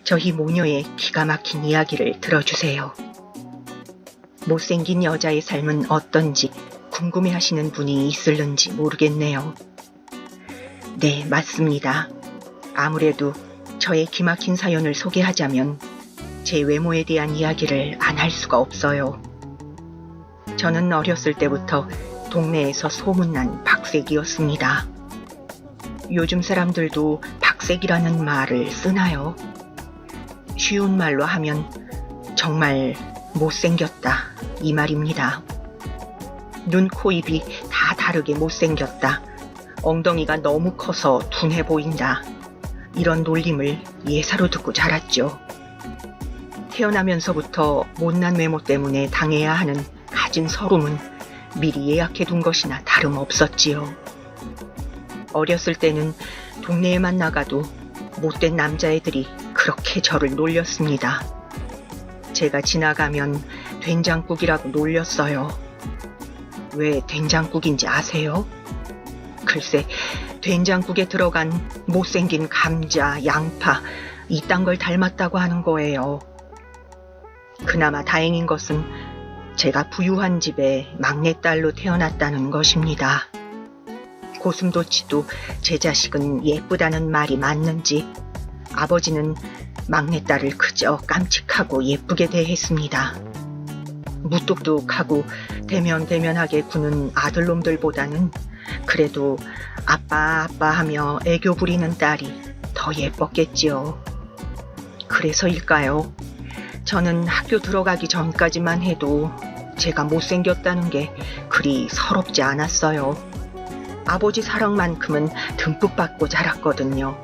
저희 모녀의 기가 막힌 이야기를 들어주세요. 못생긴 여자의 삶은 어떤지 궁금해하시는 분이 있을는지 모르겠네요. 네, 맞습니다. 아무래도 저의 기막힌 사연을 소개하자면 제 외모에 대한 이야기를 안 할 수가 없어요. 저는 어렸을 때부터 동네에서 소문난 박색이었습니다. 요즘 사람들도 박색이라는 말을 쓰나요? 쉬운 말로 하면 정말 못생겼다 이 말입니다. 눈, 코, 입이 다 다르게 못생겼다. 엉덩이가 너무 커서 둔해 보인다. 이런 놀림을 예사로 듣고 자랐죠. 태어나면서부터 못난 외모 때문에 당해야 하는 가진 서름은 미리 예약해둔 것이나 다름없었지요. 어렸을 때는 동네에만 나가도 못된 남자애들이 그렇게 저를 놀렸습니다. 제가 지나가면 된장국이라고 놀렸어요. 왜 된장국인지 아세요? 글쎄, 된장국에 들어간 못생긴 감자, 양파 이딴 걸 닮았다고 하는 거예요. 그나마 다행인 것은 제가 부유한 집에 막내딸로 태어났다는 것입니다. 고슴도치도 제 자식은 예쁘다는 말이 맞는지 아버지는 막내딸을 그저 깜찍하고 예쁘게 대했습니다. 무뚝뚝하고 대면대면하게 구는 아들놈들보다는 그래도 아빠 아빠 하며 애교 부리는 딸이 더 예뻤겠지요. 그래서일까요? 저는 학교 들어가기 전까지만 해도 제가 못생겼다는 게 그리 서럽지 않았어요. 아버지 사랑만큼은 듬뿍 받고 자랐거든요.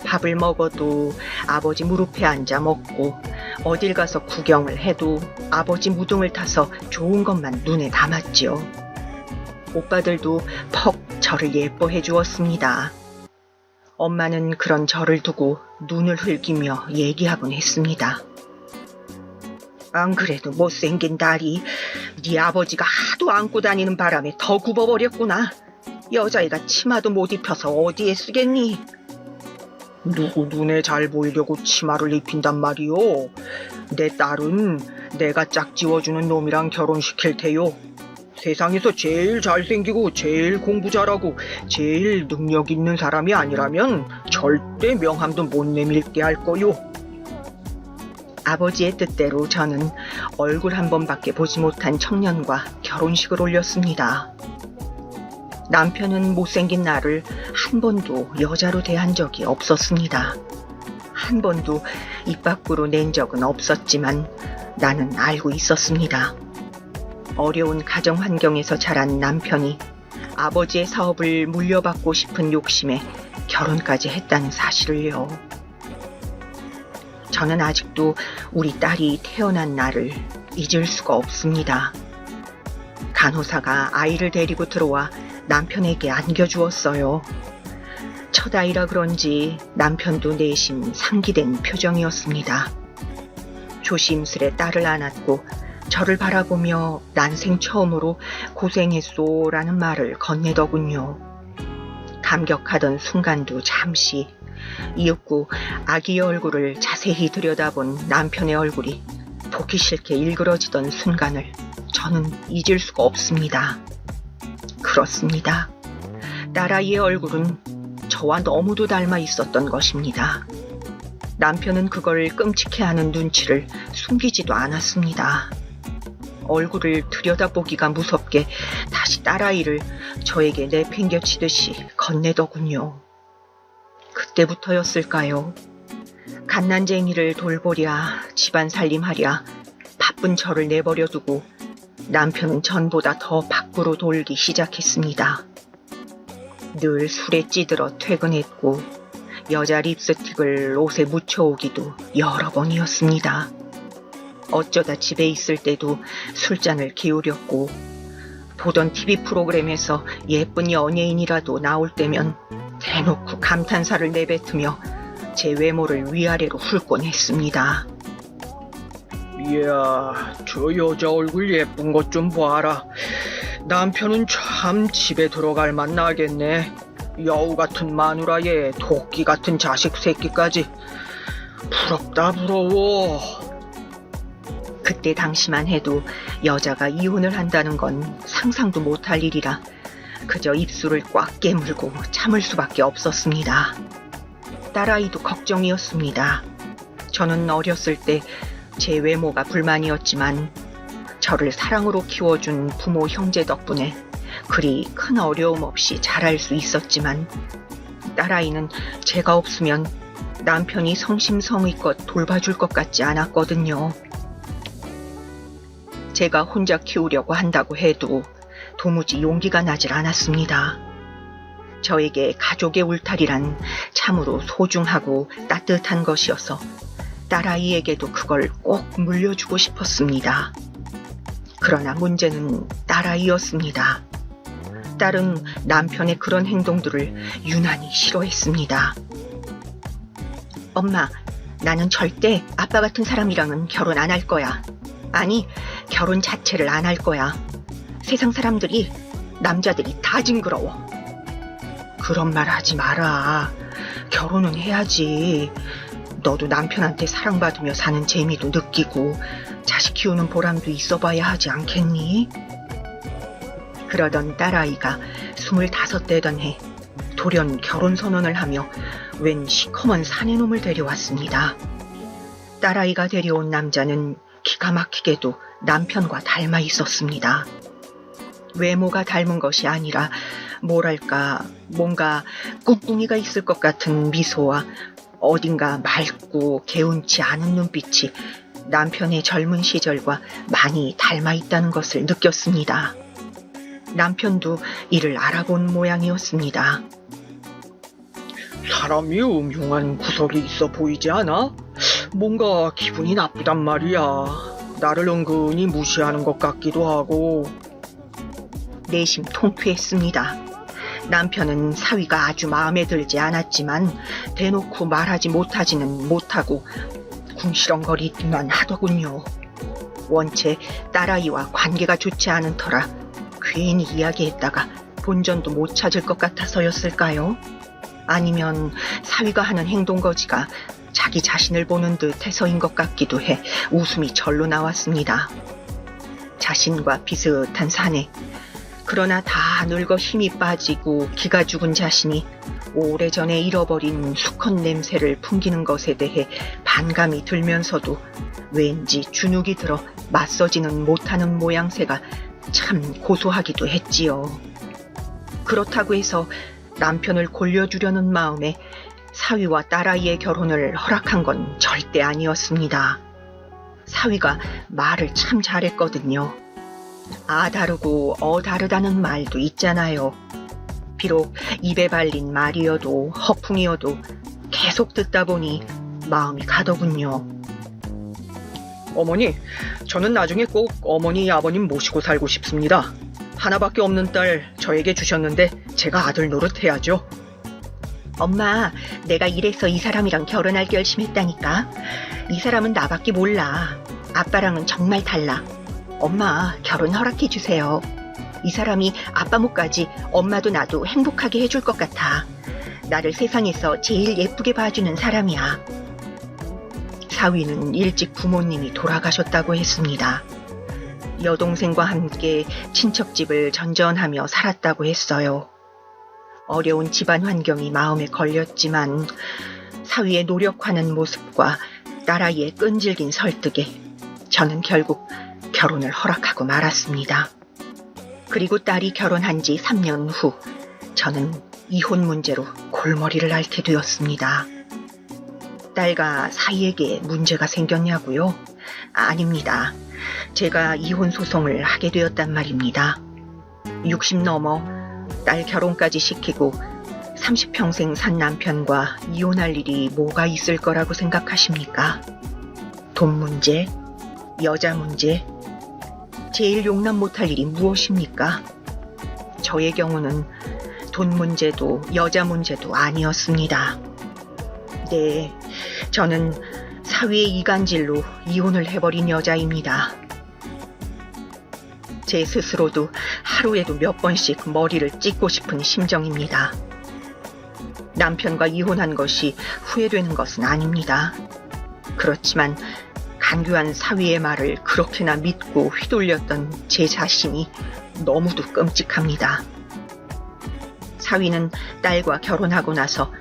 밥을 먹어도 아버지 무릎에 앉아 먹고 어딜 가서 구경을 해도 아버지 무등을 타서 좋은 것만 눈에 담았지요. 오빠들도 퍽 저를 예뻐해 주었습니다. 엄마는 그런 저를 두고 눈을 흘기며 얘기하곤 했습니다. 안 그래도 못생긴 딸이 네 아버지가 하도 안고 다니는 바람에 더 굽어버렸구나. 여자애가 치마도 못 입혀서 어디에 쓰겠니? 누구 눈에 잘 보이려고 치마를 입힌단 말이오. 내 딸은 내가 짝지워주는 놈이랑 결혼시킬 테요. 세상에서 제일 잘생기고 제일 공부 잘하고 제일 능력 있는 사람이 아니라면 절대 명함도 못 내밀게 할 거요. 아버지의 뜻대로 저는 얼굴 한 번밖에 보지 못한 청년과 결혼식을 올렸습니다. 남편은 못생긴 나를 한 번도 여자로 대한 적이 없었습니다. 한 번도 입 밖으로 낸 적은 없었지만 나는 알고 있었습니다. 어려운 가정 환경에서 자란 남편이 아버지의 사업을 물려받고 싶은 욕심에 결혼까지 했다는 사실을요. 저는 아직도 우리 딸이 태어난 날을 잊을 수가 없습니다. 간호사가 아이를 데리고 들어와 남편에게 안겨주었어요. 첫 아이라 그런지 남편도 내심 상기된 표정이었습니다. 조심스레 딸을 안았고 저를 바라보며 난생 처음으로 고생했소라는 말을 건네더군요. 감격하던 순간도 잠시 이윽고 아기의 얼굴을 자세히 들여다본 남편의 얼굴이 보기 싫게 일그러지던 순간을 저는 잊을 수가 없습니다. 그렇습니다. 딸아이의 얼굴은 저와 너무도 닮아 있었던 것입니다. 남편은 그걸 끔찍해하는 눈치를 숨기지도 않았습니다. 얼굴을 들여다보기가 무섭게 다시 딸아이를 저에게 내팽겨치듯이 건네더군요. 그때부터였을까요? 갓난쟁이를 돌보랴 집안 살림하랴 바쁜 저를 내버려두고 남편은 전보다 더 밖으로 돌기 시작했습니다. 늘 술에 찌들어 퇴근했고 여자 립스틱을 옷에 묻혀오기도 여러 번이었습니다. 어쩌다 집에 있을 때도 술잔을 기울였고 보던 TV 프로그램에서 예쁜 연예인이라도 나올 때면 대놓고 감탄사를 내뱉으며 제 외모를 위아래로 훑곤 했습니다. 이야, 저 여자 얼굴 예쁜 것 좀 봐라. 남편은 참 집에 들어갈 맛 나겠네. 여우 같은 마누라에 토끼 같은 자식 새끼까지. 부럽다, 부러워. 그때 당시만 해도 여자가 이혼을 한다는 건 상상도 못할 일이라 그저 입술을 꽉 깨물고 참을 수밖에 없었습니다. 딸아이도 걱정이었습니다. 저는 어렸을 때 제 외모가 불만이었지만 저를 사랑으로 키워준 부모 형제 덕분에 그리 큰 어려움 없이 자랄 수 있었지만 딸아이는 제가 없으면 남편이 성심성의껏 돌봐줄 것 같지 않았거든요. 제가 혼자 키우려고 한다고 해도 도무지 용기가 나질 않았습니다. 저에게 가족의 울타리란 참으로 소중하고 따뜻한 것이어서 딸아이에게도 그걸 꼭 물려주고 싶었습니다. 그러나 문제는 딸아이였습니다. 딸은 남편의 그런 행동들을 유난히 싫어했습니다. 엄마, 나는 절대 아빠 같은 사람이랑은 결혼 안 할 거야. 아니, 결혼 자체를 안 할 거야. 세상 사람들이, 남자들이 다 징그러워. 그런 말 하지 마라. 결혼은 해야지. 너도 남편한테 사랑받으며 사는 재미도 느끼고 자식 키우는 보람도 있어봐야 하지 않겠니? 그러던 딸아이가 25되던 해 돌연 결혼 선언을 하며 웬 시커먼 사내놈을 데려왔습니다. 딸아이가 데려온 남자는 기가 막히게도 남편과 닮아 있었습니다. 외모가 닮은 것이 아니라 뭐랄까 뭔가 꿍꿍이가 있을 것 같은 미소와 어딘가 맑고 개운치 않은 눈빛이 남편의 젊은 시절과 많이 닮아 있다는 것을 느꼈습니다. 남편도 이를 알아본 모양이었습니다. 사람이 음흉한 구석이 있어 보이지 않아? 뭔가 기분이 나쁘단 말이야. 나를 은근히 무시하는 것 같기도 하고. 내심 통쾌했습니다. 남편은 사위가 아주 마음에 들지 않았지만 대놓고 말하지 못하지는 못하고 궁시렁거리기만 하더군요. 원체 딸아이와 관계가 좋지 않은 터라 괜히 이야기했다가 본전도 못 찾을 것 같아서였을까요? 아니면 사위가 하는 행동거지가 자기 자신을 보는 듯 해서인 것 같기도 해 웃음이 절로 나왔습니다. 자신과 비슷한 사내, 그러나 다 늙어 힘이 빠지고 기가 죽은 자신이 오래전에 잃어버린 수컷 냄새를 풍기는 것에 대해 반감이 들면서도 왠지 주눅이 들어 맞서지는 못하는 모양새가 참 고소하기도 했지요. 그렇다고 해서 남편을 골려주려는 마음에 사위와 딸아이의 결혼을 허락한 건 절대 아니었습니다. 사위가 말을 참 잘했거든요. 아 다르고 어 다르다는 말도 있잖아요. 비록 입에 발린 말이어도 허풍이어도 계속 듣다 보니 마음이 가더군요. 어머니, 저는 나중에 꼭 어머니 아버님 모시고 살고 싶습니다. 하나밖에 없는 딸 저에게 주셨는데 제가 아들 노릇해야죠. 엄마, 내가 이래서 이 사람이랑 결혼할 결심했다니까. 이 사람은 나밖에 몰라. 아빠랑은 정말 달라. 엄마, 결혼 허락해주세요. 이 사람이 아빠 몫까지 엄마도 나도 행복하게 해줄 것 같아. 나를 세상에서 제일 예쁘게 봐주는 사람이야. 사위는 일찍 부모님이 돌아가셨다고 했습니다. 여동생과 함께 친척집을 전전하며 살았다고 했어요. 어려운 집안 환경이 마음에 걸렸지만 사위의 노력하는 모습과 딸아이의 끈질긴 설득에 저는 결국 결혼을 허락하고 말았습니다. 그리고 딸이 결혼한 지 3년 후 저는 이혼 문제로 골머리를 앓게 되었습니다. 딸과 사위에게 문제가 생겼냐고요? 아닙니다. 제가 이혼 소송을 하게 되었단 말입니다. 60 넘어 딸 결혼까지 시키고 30평생 산 남편과 이혼할 일이 뭐가 있을 거라고 생각하십니까? 돈 문제? 여자 문제? 제일 용납 못할 일이 무엇입니까? 저의 경우는 돈 문제도 여자 문제도 아니었습니다. 네, 저는 사위의 이간질로 이혼을 해버린 여자입니다. 제 스스로도 하루에도 몇 번씩 머리를 찢고 싶은 심정입니다. 남편과 이혼한 것이 후회되는 것은 아닙니다. 그렇지만 간교한 사위의 말을 그렇게나 믿고 휘둘렸던 제 자신이 너무도 끔찍합니다. 사위는 딸과 결혼하고 나서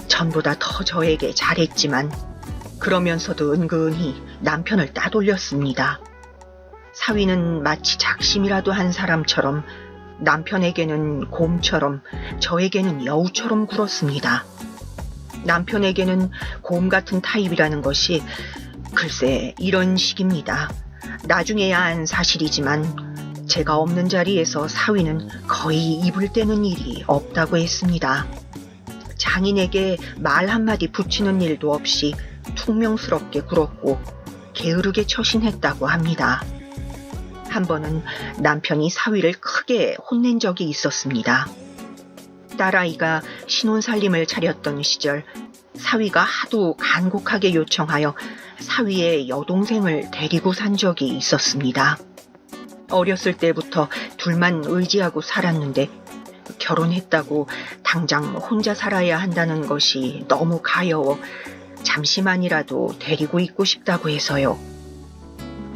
전보다 더 저에게 잘했지만 그러면서도 은근히 남편을 따돌렸습니다. 사위는 마치 작심이라도 한 사람처럼 남편에게는 곰처럼 저에게는 여우처럼 굴었습니다. 남편에게는 곰 같은 타입이라는 것이 글쎄 이런 식입니다. 나중에야 안 사실이지만 제가 없는 자리에서 사위는 거의 입을 떼는 일이 없다고 했습니다. 장인에게 말 한마디 붙이는 일도 없이 퉁명스럽게 굴었고 게으르게 처신했다고 합니다. 한 번은 남편이 사위를 크게 혼낸 적이 있었습니다. 딸아이가 신혼살림을 차렸던 시절 사위가 하도 간곡하게 요청하여 사위의 여동생을 데리고 산 적이 있었습니다. 어렸을 때부터 둘만 의지하고 살았는데 결혼했다고 당장 혼자 살아야 한다는 것이 너무 가여워 잠시만이라도 데리고 있고 싶다고 해서요.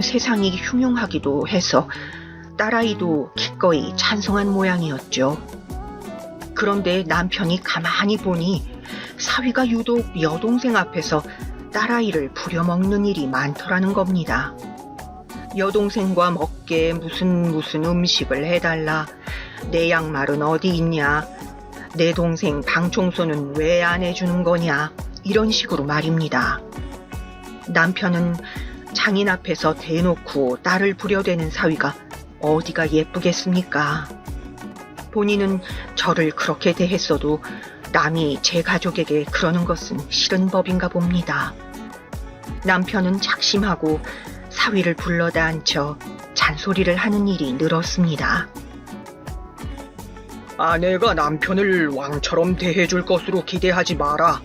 세상이 흉흉하기도 해서 딸아이도 기꺼이 찬성한 모양이었죠. 그런데 남편이 가만히 보니 사위가 유독 여동생 앞에서 딸아이를 부려먹는 일이 많더라는 겁니다. 여동생과 먹게 무슨 음식을 해달라, 내 양말은 어디 있냐, 내 동생 방 청소는 왜 안 해주는 거냐, 이런 식으로 말입니다. 남편은 장인 앞에서 대놓고 딸을 부려대는 사위가 어디가 예쁘겠습니까? 본인은 저를 그렇게 대했어도 남이 제 가족에게 그러는 것은 싫은 법인가 봅니다. 남편은 작심하고 사위를 불러다 앉혀 잔소리를 하는 일이 늘었습니다. 아내가 남편을 왕처럼 대해줄 것으로 기대하지 마라.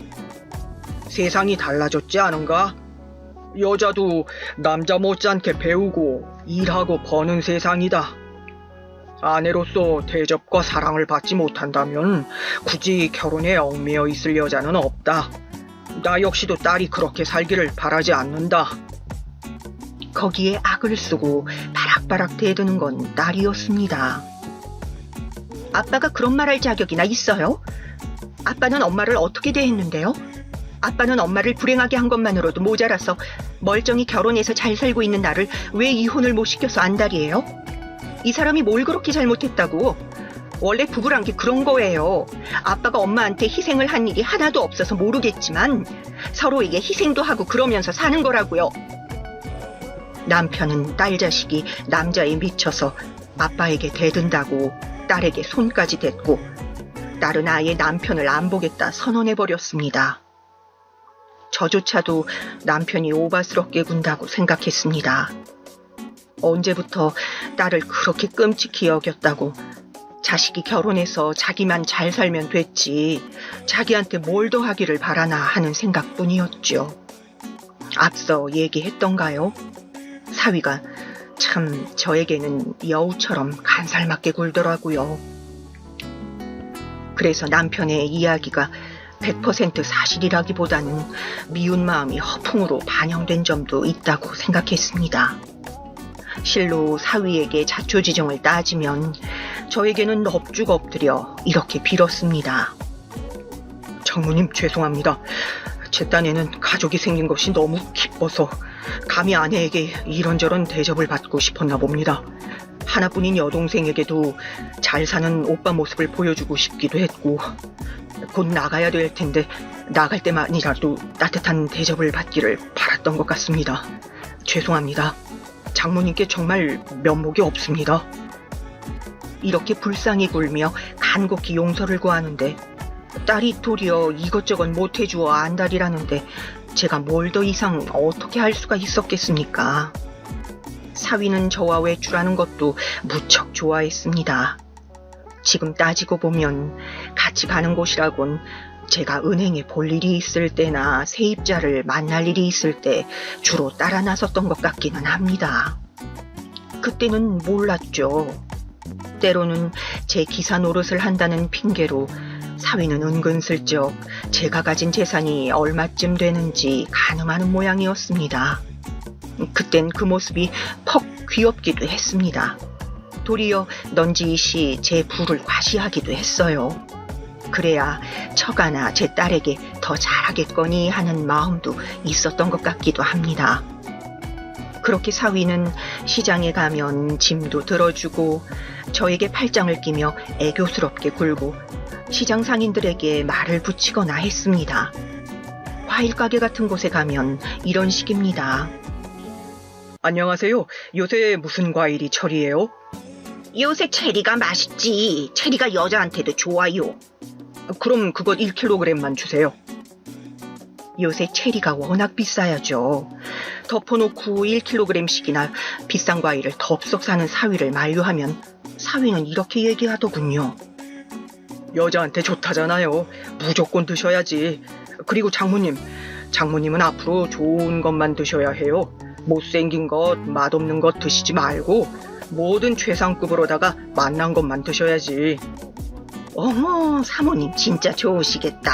세상이 달라졌지 않은가? 여자도 남자 못지않게 배우고 일하고 버는 세상이다. 아내로서 대접과 사랑을 받지 못한다면 굳이 결혼에 얽매여 있을 여자는 없다. 나 역시도 딸이 그렇게 살기를 바라지 않는다. 거기에 악을 쓰고 바락바락 대드는 건 딸이었습니다. 아빠가 그런 말 할 자격이나 있어요? 아빠는 엄마를 어떻게 대했는데요? 아빠는 엄마를 불행하게 한 것만으로도 모자라서 멀쩡히 결혼해서 잘 살고 있는 나를 왜 이혼을 못 시켜서 안달이에요? 이 사람이 뭘 그렇게 잘못했다고? 원래 부부란 게 그런 거예요. 아빠가 엄마한테 희생을 한 일이 하나도 없어서 모르겠지만 서로에게 희생도 하고 그러면서 사는 거라고요. 남편은 딸 자식이 남자에 미쳐서 아빠에게 대든다고 딸에게 손까지 댔고 딸은 아예 남편을 안 보겠다 선언해버렸습니다. 저조차도 남편이 오바스럽게 군다고 생각했습니다. 언제부터 딸을 그렇게 끔찍히 여겼다고 자식이 결혼해서 자기만 잘 살면 됐지 자기한테 뭘 더 하기를 바라나 하는 생각뿐이었죠. 앞서 얘기했던가요? 사위가 참 저에게는 여우처럼 간살맞게 굴더라고요. 그래서 남편의 이야기가 100% 사실이라기보다는 미운 마음이 허풍으로 반영된 점도 있다고 생각했습니다. 실로 사위에게 자초지종을 따지면 저에게는 넙죽 엎드려 이렇게 빌었습니다. 장모님 죄송합니다. 제 딴에는 가족이 생긴 것이 너무 기뻐서 감히 아내에게 이런저런 대접을 받고 싶었나 봅니다. 하나뿐인 여동생에게도 잘 사는 오빠 모습을 보여주고 싶기도 했고 곧 나가야 될 텐데 나갈 때만이라도 따뜻한 대접을 받기를 바랐던 것 같습니다. 죄송합니다. 장모님께 정말 면목이 없습니다. 이렇게 불쌍히 굴며 간곡히 용서를 구하는데 딸이 도리어 이것저것 못해주어 안달이라는데 제가 뭘 더 이상 어떻게 할 수가 있었겠습니까? 사위는 저와 외출하는 것도 무척 좋아했습니다. 지금 따지고 보면 같이 가는 곳이라곤 제가 은행에 볼 일이 있을 때나 세입자를 만날 일이 있을 때 주로 따라 나섰던 것 같기는 합니다. 그때는 몰랐죠. 때로는 제 기사 노릇을 한다는 핑계로 사위는 은근슬쩍 제가 가진 재산이 얼마쯤 되는지 가늠하는 모양이었습니다. 그땐 그 모습이 퍽 귀엽기도 했습니다. 도리어 넌지시 제 부를 과시하기도 했어요. 그래야 처가나 제 딸에게 더 잘하겠거니 하는 마음도 있었던 것 같기도 합니다. 그렇게 사위는 시장에 가면 짐도 들어주고 저에게 팔짱을 끼며 애교스럽게 굴고 시장 상인들에게 말을 붙이거나 했습니다. 과일 가게 같은 곳에 가면 이런 식입니다. 안녕하세요. 요새 무슨 과일이 철이에요? 요새 체리가 맛있지. 체리가 여자한테도 좋아요. 그럼 그것 1kg만 주세요. 요새 체리가 워낙 비싸야죠. 덮어놓고 1kg씩이나 비싼 과일을 덥석 사는 사위를 만류하면 사위는 이렇게 얘기하더군요. 여자한테 좋다잖아요. 무조건 드셔야지. 그리고 장모님은 앞으로 좋은 것만 드셔야 해요. 못생긴 것, 맛없는 것 드시지 말고 뭐든 최상급으로다가 맛난 것만 드셔야지. 어머, 사모님 진짜 좋으시겠다.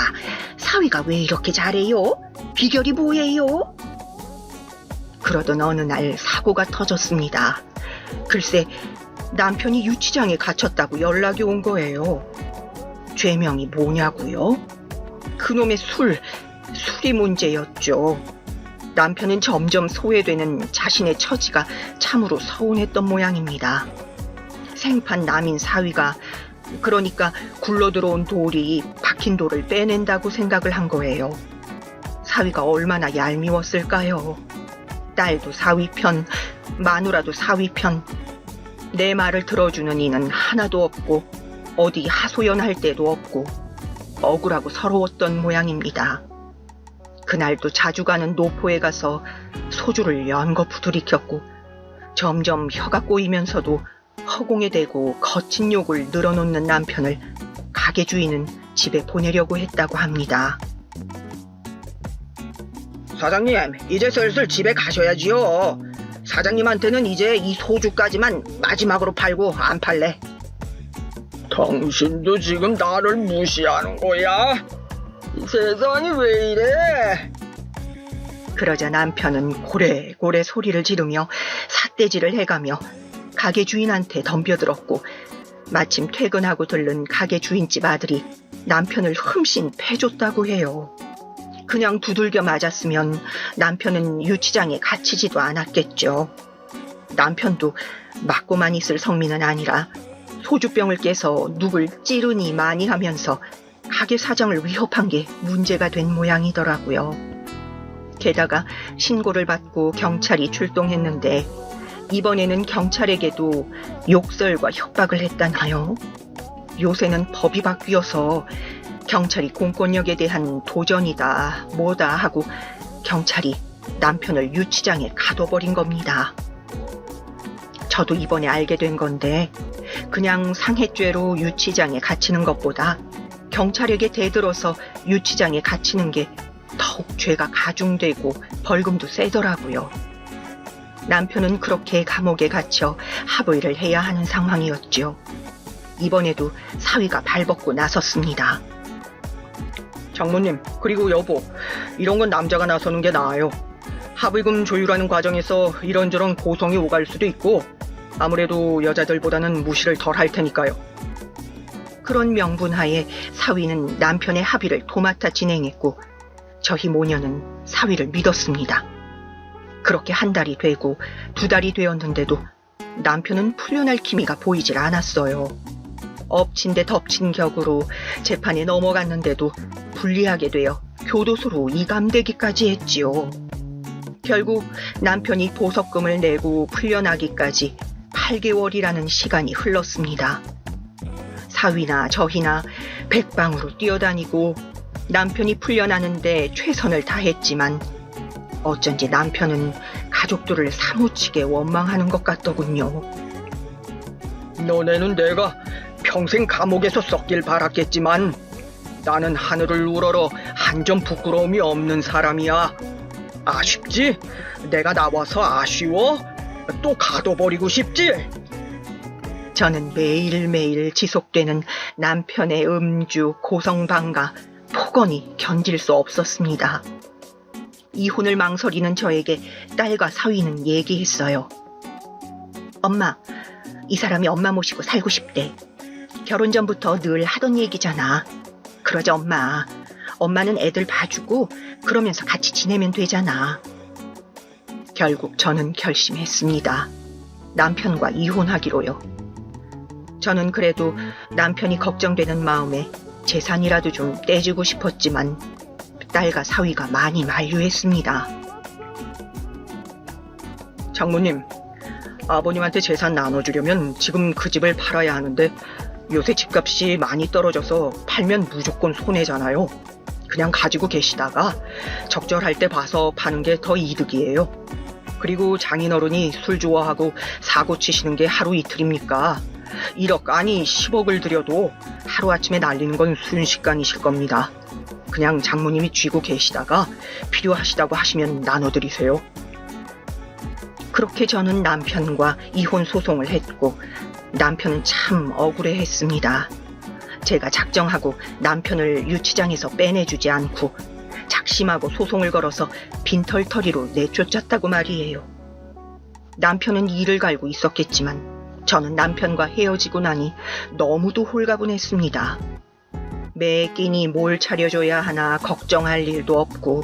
사위가 왜 이렇게 잘해요? 비결이 뭐예요? 그러던 어느 날 사고가 터졌습니다. 글쎄, 남편이 유치장에 갇혔다고 연락이 온 거예요. 죄명이 뭐냐고요? 그놈의 술이 문제였죠. 남편은 점점 소외되는 자신의 처지가 참으로 서운했던 모양입니다. 생판 남인 사위가, 그러니까 굴러들어온 돌이 박힌 돌을 빼낸다고 생각을 한 거예요. 사위가 얼마나 얄미웠을까요? 딸도 사위 편, 마누라도 사위 편. 내 말을 들어주는 이는 하나도 없고 어디 하소연할 데도 없고 억울하고 서러웠던 모양입니다. 그날도 자주 가는 노포에 가서 소주를 연거푸 들이켰고 점점 혀가 꼬이면서도 허공에 대고 거친 욕을 늘어놓는 남편을 가게 주인은 집에 보내려고 했다고 합니다. 사장님, 이제 슬슬 집에 가셔야지요. 사장님한테는 이제 이 소주까지만 마지막으로 팔고 안 팔래. 당신도 지금 나를 무시하는 거야? 세상이 왜 이래? 그러자 남편은 고래고래 소리를 지르며 삿대질을 해가며 가게 주인한테 덤벼들었고 마침 퇴근하고 들른 가게 주인집 아들이 남편을 흠씬 패줬다고 해요. 그냥 두들겨 맞았으면 남편은 유치장에 갇히지도 않았겠죠. 남편도 맞고만 있을 성민은 아니라 소주병을 깨서 누굴 찌르니 많이 하면서 가게 사장을 위협한 게 문제가 된 모양이더라고요. 게다가 신고를 받고 경찰이 출동했는데 이번에는 경찰에게도 욕설과 협박을 했다나요? 요새는 법이 바뀌어서 경찰이 공권력에 대한 도전이다 뭐다 하고 경찰이 남편을 유치장에 가둬버린 겁니다. 저도 이번에 알게 된 건데 그냥 상해죄로 유치장에 갇히는 것보다 경찰에게 대들어서 유치장에 갇히는 게 더욱 죄가 가중되고 벌금도 세더라고요. 남편은 그렇게 감옥에 갇혀 합의를 해야 하는 상황이었죠. 이번에도 사위가 발벗고 나섰습니다. 장모님, 그리고 여보, 이런 건 남자가 나서는 게 나아요. 합의금 조율하는 과정에서 이런저런 고성이 오갈 수도 있고 아무래도 여자들보다는 무시를 덜 할 테니까요. 그런 명분하에 사위는 남편의 합의를 도맡아 진행했고 저희 모녀는 사위를 믿었습니다. 그렇게 한 달이 되고 두 달이 되었는데도 남편은 풀려날 기미가 보이질 않았어요. 엎친 데 덮친 격으로 재판에 넘어갔는데도 불리하게 되어 교도소로 이감되기까지 했지요. 결국 남편이 보석금을 내고 풀려나기까지 8개월이라는 시간이 흘렀습니다. 사위나 저희나 백방으로 뛰어다니고 남편이 풀려나는데 최선을 다했지만 어쩐지 남편은 가족들을 사무치게 원망하는 것 같더군요. 너네는 내가 평생 감옥에서 썩길 바랐겠지만 나는 하늘을 우러러 한 점 부끄러움이 없는 사람이야. 아쉽지? 내가 나와서 아쉬워? 또 가둬버리고 싶지? 저는 매일매일 지속되는 남편의 음주, 고성방가, 폭언이 견딜 수 없었습니다. 이혼을 망설이는 저에게 딸과 사위는 얘기했어요. 엄마, 이 사람이 엄마 모시고 살고 싶대. 결혼 전부터 늘 하던 얘기잖아. 그러자 엄마는 애들 봐주고 그러면서 같이 지내면 되잖아. 결국 저는 결심했습니다. 남편과 이혼하기로요. 저는 그래도 남편이 걱정되는 마음에 재산이라도 좀 떼주고 싶었지만 딸과 사위가 많이 만류했습니다. 장모님, 아버님한테 재산 나눠주려면 지금 그 집을 팔아야 하는데 요새 집값이 많이 떨어져서 팔면 무조건 손해잖아요. 그냥 가지고 계시다가 적절할 때 봐서 파는 게 더 이득이에요. 그리고 장인어른이 술 좋아하고 사고 치시는 게 하루 이틀입니까? 1억 아니 10억을 들여도 하루아침에 날리는 건 순식간이실 겁니다. 그냥 장모님이 쥐고 계시다가 필요하시다고 하시면 나눠드리세요. 그렇게 저는 남편과 이혼 소송을 했고 남편은 참 억울해했습니다. 제가 작정하고 남편을 유치장에서 빼내주지 않고 작심하고 소송을 걸어서 빈털터리로 내쫓았다고 말이에요. 남편은 이를 갈고 있었겠지만 저는 남편과 헤어지고 나니 너무도 홀가분했습니다. 매 끼니 뭘 차려줘야 하나 걱정할 일도 없고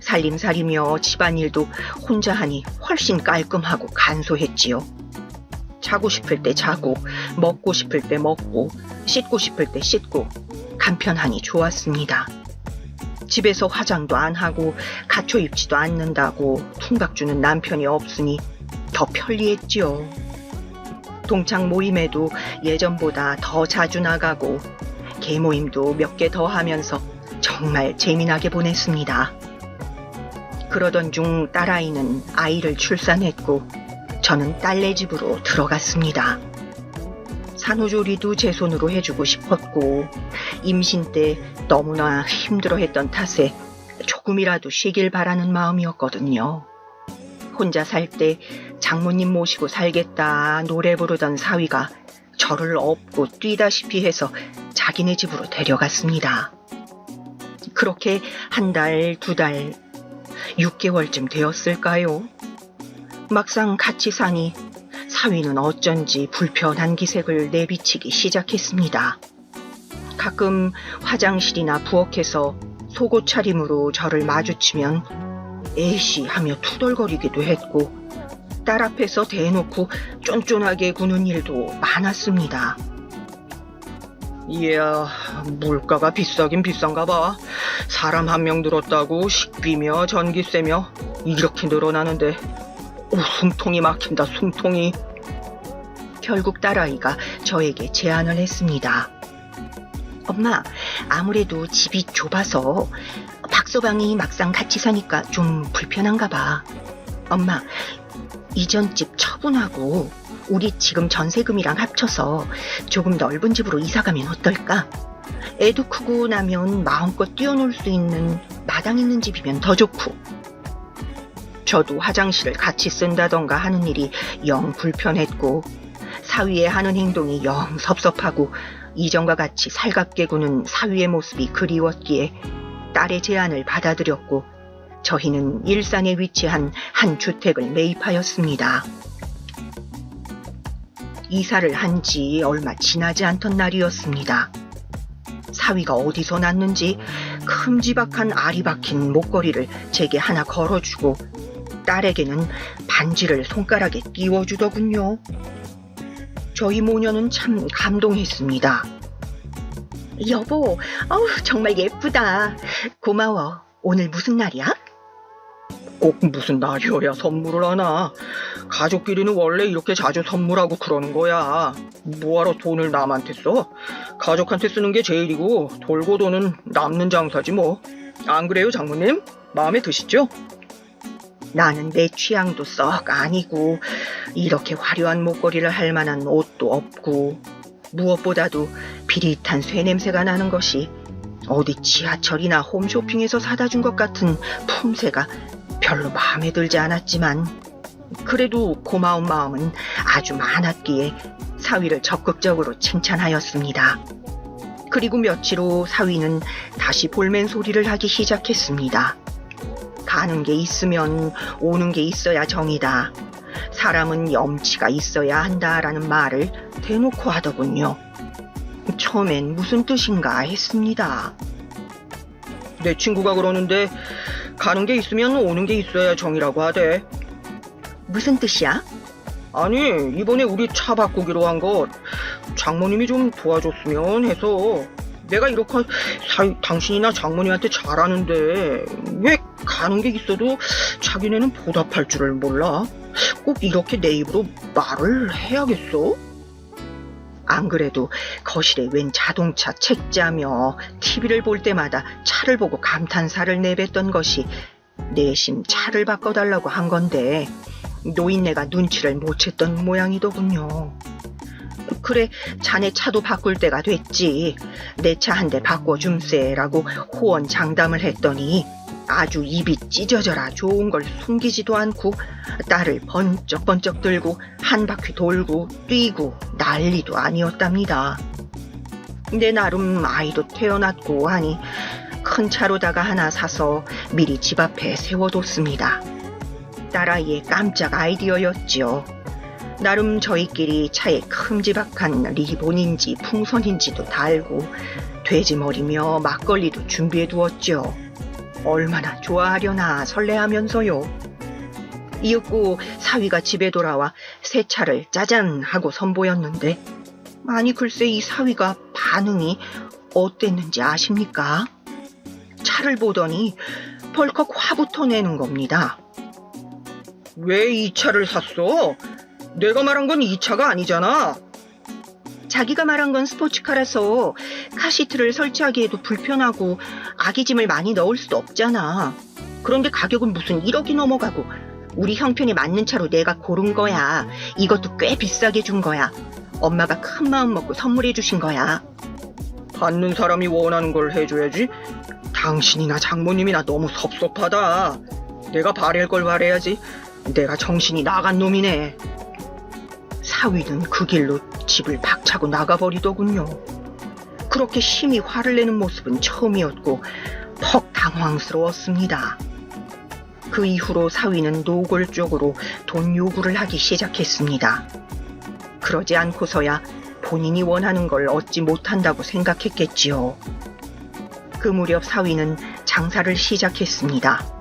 살림살이며 집안일도 혼자 하니 훨씬 깔끔하고 간소했지요. 자고 싶을 때 자고 먹고 싶을 때 먹고 씻고 싶을 때 씻고 간편하니 좋았습니다. 집에서 화장도 안 하고 갖춰 입지도 않는다고 퉁박 주는 남편이 없으니 더 편리했지요. 동창 모임에도 예전보다 더 자주 나가고 개모임도 몇 개 더 하면서 정말 재미나게 보냈습니다. 그러던 중 딸아이는 아이를 출산했고 저는 딸네 집으로 들어갔습니다. 산후조리도 제 손으로 해주고 싶었고 임신 때 너무나 힘들어했던 탓에 조금이라도 쉬길 바라는 마음이었거든요. 혼자 살 때 장모님 모시고 살겠다 노래 부르던 사위가 저를 업고 뛰다시피 해서 자기네 집으로 데려갔습니다. 그렇게 한 달, 2달, 6개월쯤 되었을까요? 막상 같이 사니 사위는 어쩐지 불편한 기색을 내비치기 시작했습니다. 가끔 화장실이나 부엌에서 속옷 차림으로 저를 마주치면 에이씨 하며 투덜거리기도 했고 딸 앞에서 대놓고 쫀쫀하게 구는 일도 많았습니다. 이야, 물가가 비싸긴 비싼가 봐. 사람 한 명 들었다고 식비며 전기세며 이렇게 늘어나는데 숨통이 막힌다, 숨통이. 결국 딸아이가 저에게 제안을 했습니다. 엄마, 아무래도 집이 좁아서 박서방이 막상 같이 사니까 좀 불편한가 봐. 엄마, 이전 집 처분하고 우리 지금 전세금이랑 합쳐서 조금 넓은 집으로 이사가면 어떨까? 애도 크고 나면 마음껏 뛰어놀 수 있는 마당 있는 집이면 더 좋고. 저도 화장실을 같이 쓴다던가 하는 일이 영 불편했고 사위의 하는 행동이 영 섭섭하고 이전과 같이 살갑게 구는 사위의 모습이 그리웠기에 딸의 제안을 받아들였고 저희는 일산에 위치한 한 주택을 매입하였습니다. 이사를 한 지 얼마 지나지 않던 날이었습니다. 사위가 어디서 났는지 큼지막한 알이 박힌 목걸이를 제게 하나 걸어주고 딸에게는 반지를 손가락에 띄워주더군요. 저희 모녀는 참 감동했습니다. 여보, 정말 예쁘다. 고마워. 오늘 무슨 날이야? 꼭 무슨 날이어야 선물을 하나. 가족끼리는 원래 이렇게 자주 선물하고 그러는 거야. 뭐하러 돈을 남한테 써? 가족한테 쓰는 게 제일이고 돌고 도는 남는 장사지 뭐. 안 그래요, 장모님? 마음에 드시죠? 나는 내 취향도 썩 아니고 이렇게 화려한 목걸이를 할 만한 옷도 없고 무엇보다도 비릿한 쇠냄새가 나는 것이 어디 지하철이나 홈쇼핑에서 사다 준 것 같은 품새가 별로 마음에 들지 않았지만 그래도 고마운 마음은 아주 많았기에 사위를 적극적으로 칭찬하였습니다. 그리고 며칠 후 사위는 다시 볼멘 소리를 하기 시작했습니다. 가는 게 있으면 오는 게 있어야 정이다. 사람은 염치가 있어야 한다라는 말을 대놓고 하더군요. 처음엔 무슨 뜻인가 했습니다. 내 친구가 그러는데 가는 게 있으면 오는 게 있어야 정이라고 하대. 무슨 뜻이야? 아니, 이번에 우리 차 바꾸기로 한 것 장모님이 좀 도와줬으면 해서. 내가 이렇게 당신이나 장모님한테 잘하는데 왜 가는 게 있어도 자기네는 보답할 줄을 몰라? 꼭 이렇게 내 입으로 말을 해야겠어? 안 그래도 거실에 웬 자동차 책자며 TV를 볼 때마다 차를 보고 감탄사를 내뱉던 것이 내심 차를 바꿔달라고 한 건데 노인네가 눈치를 못 챘던 모양이더군요. 그래, 자네 차도 바꿀 때가 됐지. 내 차 한 대 바꿔줌세라고 호언장담을 했더니 아주 입이 찢어져라 좋은 걸 숨기지도 않고 딸을 번쩍번쩍 들고 한 바퀴 돌고 뛰고 난리도 아니었답니다. 내 나름 아이도 태어났고 하니 큰 차로다가 하나 사서 미리 집 앞에 세워뒀습니다. 딸아이의 깜짝 아이디어였지요. 나름 저희끼리 차에 큼지막한 리본인지 풍선인지도 달고 돼지머리며 막걸리도 준비해두었죠. 얼마나 좋아하려나 설레하면서요. 이윽고 사위가 집에 돌아와 새 차를 짜잔 하고 선보였는데 아니 글쎄 이 사위가 반응이 어땠는지 아십니까? 차를 보더니 벌컥 화부터 내는 겁니다. 왜 이 차를 샀어? 내가 말한 건 이 차가 아니잖아. 자기가 말한 건 스포츠카라서 카시트를 설치하기에도 불편하고 아기 짐을 많이 넣을 수도 없잖아. 그런데 가격은 무슨 1억이 넘어가고 우리 형편에 맞는 차로 내가 고른 거야. 이것도 꽤 비싸게 준 거야. 엄마가 큰 마음 먹고 선물해 주신 거야. 받는 사람이 원하는 걸 해줘야지. 당신이나 장모님이나 너무 섭섭하다. 내가 바랄 걸 바래야지. 내가 정신이 나간 놈이네. 사위는 그 길로 집을 박차고 나가버리더군요. 그렇게 심히 화를 내는 모습은 처음이었고 퍽 당황스러웠습니다. 그 이후로 사위는 노골적으로 돈 요구를 하기 시작했습니다. 그러지 않고서야 본인이 원하는 걸 얻지 못한다고 생각했겠지요. 그 무렵 사위는 장사를 시작했습니다.